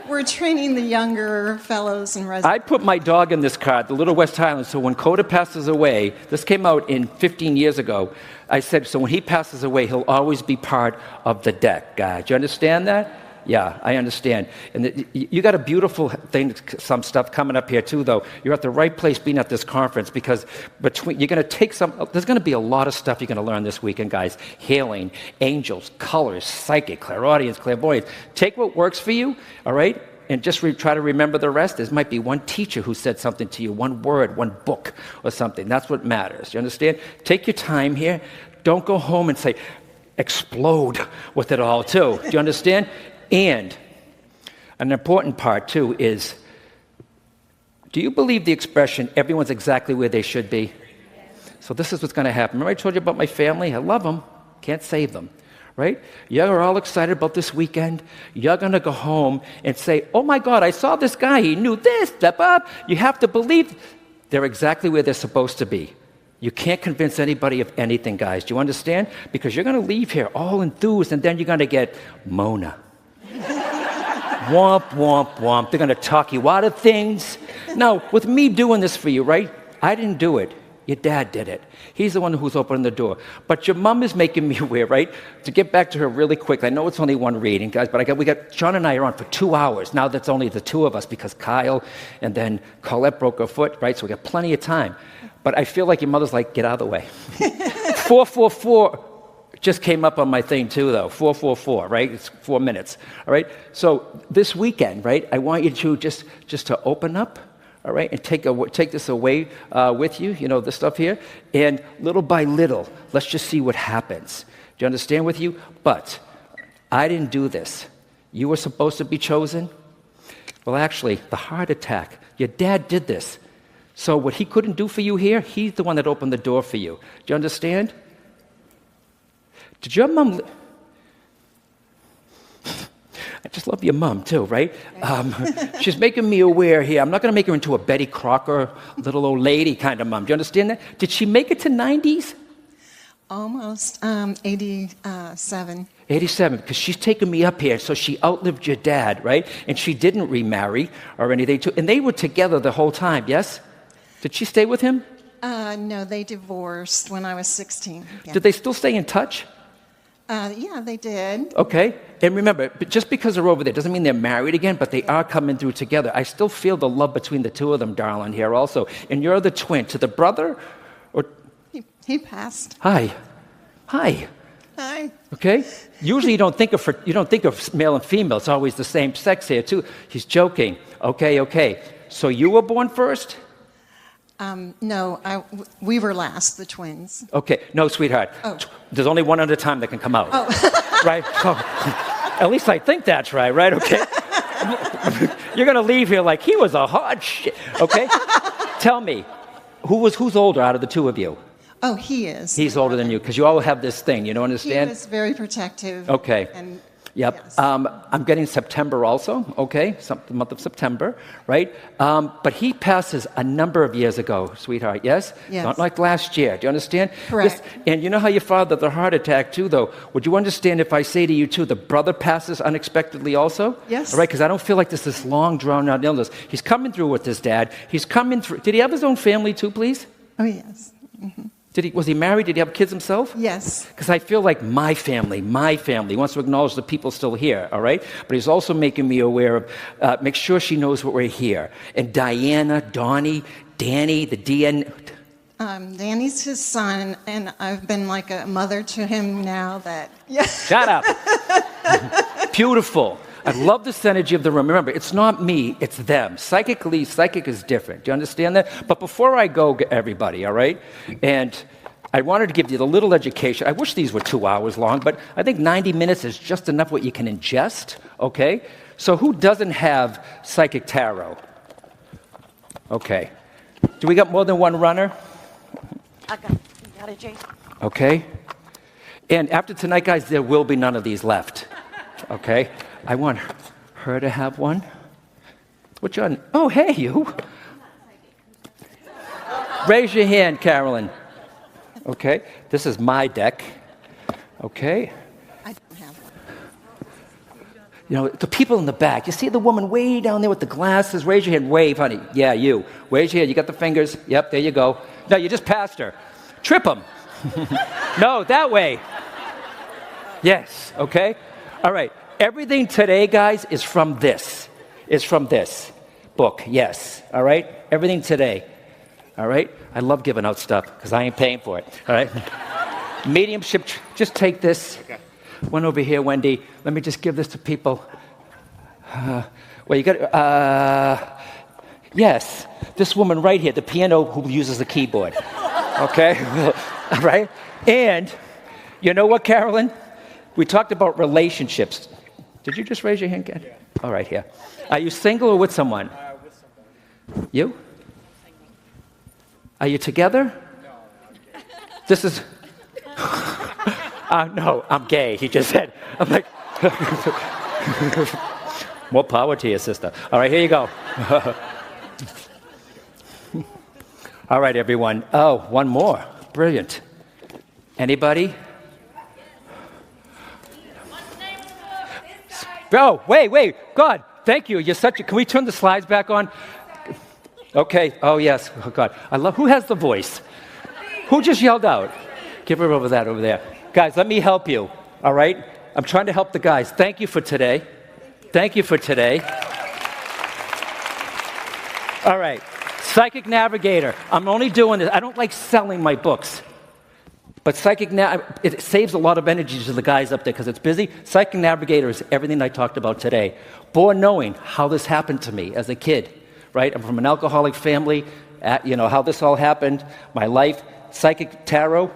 we're training the younger fellows and residents.
I put my dog in this card, the little West Highland, so when Coda passes away, this came out in 15 years ago, I said, so when he passes away, he'll always be part of the deck, guys. Do you understand that? Yeah, I understand. And you got a beautiful thing, some stuff coming up here too, though. You're at the right place being at this conference, because you're going to take there's going to be a lot of stuff you're going to learn this weekend, guys. Healing, angels, colors, psychic, clairaudience, clairvoyance. Take what works for you, all right? And just try to remember the rest. There might be one teacher who said something to you, one word, one book or something. That's what matters. You understand? Take your time here. Don't go home and say, explode with it all too. Do you understand? And an important part, too, is, do you believe the expression, everyone's exactly where they should be? So this is what's going to happen. Remember I told you about my family? I love them. Can't save them, right? You're all excited about this weekend. You're going to go home and say, oh, my God, I saw this guy. He knew this, blah, blah. You have to believe they're exactly where they're supposed to be. You can't convince anybody of anything, guys. Do you understand? Because you're going to leave here all enthused, and then you're going to get Mona. Womp, womp, womp. They're going to talk you out of things. Now, with me doing this for you, right? I didn't do it. Your dad did it. He's the one who's opening the door. But your mom is making me aware, right? To get back to her really quick. I know it's only one reading, guys, but John and I are on for 2 hours. Now that's only the two of us because Kyle and then Colette broke her foot, right? So we got plenty of time. But I feel like your mother's like, get out of the way. 444 just came up on my thing too, though. 444, right? It's 4 minutes, all right? So this weekend, right, I want you to just to open up, all right, and take this away with you, this stuff here, and little by little, let's just see what happens. Do you understand with you? But I didn't do this. You were supposed to be chosen. Well, actually, the heart attack, your dad did this. So what he couldn't do for you here, he's the one that opened the door for you. Do you understand? Did your mom... I just love your mom, too, right? She's making me aware here. I'm not going to make her into a Betty Crocker, little old lady kind of mom. Do you understand that? Did she make it to 90s?
Almost 87.
87, because she's taken me up here, so she outlived your dad, right? And she didn't remarry or anything, too. And they were together the whole time, yes? Did she stay with him?
No, they divorced when I was 16. Yeah.
Did they still stay in touch?
Yeah, they did.
Okay. And remember, just because they're over there doesn't mean they're married again, but they are coming through together. I still feel the love between the two of them, darling, here also. And you're the twin. To the brother? Or
He passed.
Hi. Hi.
Hi.
Okay? Usually you don't think of male and female. It's always the same sex here, too. He's joking. Okay. So you were born first?
No, we were last, the twins.
Okay. No, sweetheart.
Oh.
There's only one at a time that can come out.
Oh.
Right? So, at least I think that's right? Okay? You're going to leave here like, he was a hot shit. Okay? Tell me, who's older out of the two of you?
Oh, he is.
He's older than you, because you all have this thing, you don't understand?
He was very protective.
Okay.
And,
yep.
yes.
I'm getting September also, okay? The month of September, right? But he passes a number of years ago, sweetheart, yes?
Yes.
Not like last year. Do you understand?
Correct.
And you know how your father had the heart attack too, though? Would you understand if I say to you, too, the brother passes unexpectedly also?
Yes.
All right, because I don't feel like this long, drawn-out illness. He's coming through with his dad. He's coming through. Did he have his own family too, please?
Oh, yes. Mm-hmm.
Was he married? Did he have kids himself?
Yes.
Because I feel like my family wants to acknowledge the people still here, all right? But he's also making me aware of, make sure she knows what we're here. And Diana, Donnie, Danny, the DN...
Danny's his son, and I've been like a mother to him now that... Yeah.
Shut up. Beautiful. I love this energy of the room. Remember, it's not me, it's them. Psychic is different. Do you understand that? But before I go, everybody, all right? And I wanted to give you the little education. I wish these were 2 hours long, but I think 90 minutes is just enough what you can ingest, okay? So who doesn't have psychic tarot? Okay. Do we got more than one runner?
I got it, Jason.
Okay. And after tonight, guys, there will be none of these left, okay? I want her to have one. What's your... Oh, hey, you. Raise your hand, Carolyn. Okay. This is my deck. Okay.
I don't have one.
You know, the people in the back. You see the woman way down there with the glasses? Raise your hand. Wave, honey. Yeah, you. Raise your hand. You got the fingers. Yep, there you go. No, you just passed her. Trip them. No, that way. Yes, okay? All right. Everything today, guys, is from this. It's from this book, yes. All right? Everything today. All right? I love giving out stuff because I ain't paying for it. All right? Mediumship, just take this. Okay. One over here, Wendy. Let me just give this to people. Well, you got, yes, this woman right here, the piano who uses the keyboard. Okay? All right? And you know what, Carolyn? We talked about relationships. Did you just raise your hand, Ken? Yeah. All right, here. Are you single or with someone? With somebody. You? Are you together? No. This is... no, I'm gay, he just said. I'm like... More power to you, sister. All right, here you go. All right, everyone. Oh, one more. Brilliant. Anybody? Oh, wait. God, thank you. You're such a... Can we turn the slides back on? Okay. Oh, yes. Oh, God. I love... Who has the voice? Who just yelled out? Give her over there. Guys, let me help you. All right? I'm trying to help the guys. Thank you for today. Thank you for today. All right. Psychic Navigator. I'm only doing this. I don't like selling my books. But it saves a lot of energy to the guys up there because it's busy. Psychic Navigator is everything I talked about today. Born knowing how this happened to me as a kid, right? I'm from an alcoholic family. You know, how this all happened, my life. Psychic Tarot.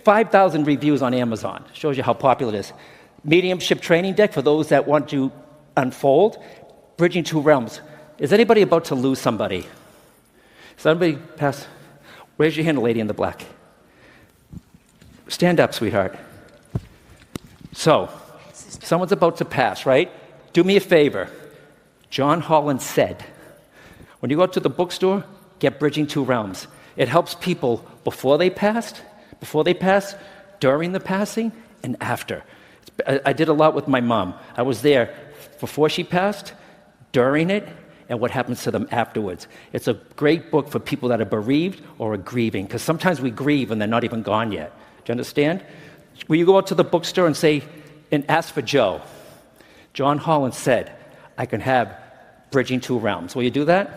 5,000 reviews on Amazon. Shows you how popular it is. Mediumship training deck for those that want to unfold. Bridging two realms. Is anybody about to lose somebody? Somebody pass... Raise your hand, lady in the black. Stand up, sweetheart. So, someone's about to pass, right? Do me a favor. John Holland said, when you go to the bookstore, get Bridging Two Realms. It helps people before they pass, during the passing, and after. I did a lot with my mom. I was there before she passed, during it, and what happens to them afterwards. It's a great book for people that are bereaved or are grieving, because sometimes we grieve and they're not even gone yet. Do you understand? Will you go out to the bookstore and ask for Joe? John Holland said, I can have Bridging Two Realms. Will you do that?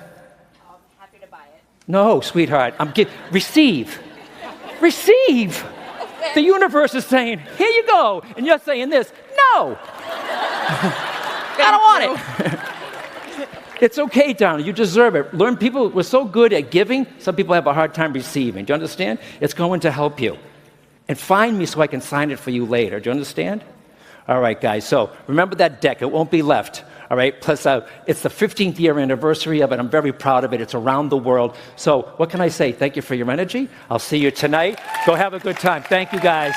I'm happy to buy it.
No, sweetheart. Receive. Receive. The universe is saying, here you go. And you're saying this, no. I don't want it. It's okay, darling. You deserve it. We're so good at giving, some people have a hard time receiving. Do you understand? It's going to help you. And find me so I can sign it for you later. Do you understand? All right, guys. So remember that deck. It won't be left. All right. Plus, it's the 15th year anniversary of it. I'm very proud of it. It's around the world. So what can I say? Thank you for your energy. I'll see you tonight. Go have a good time. Thank you, guys.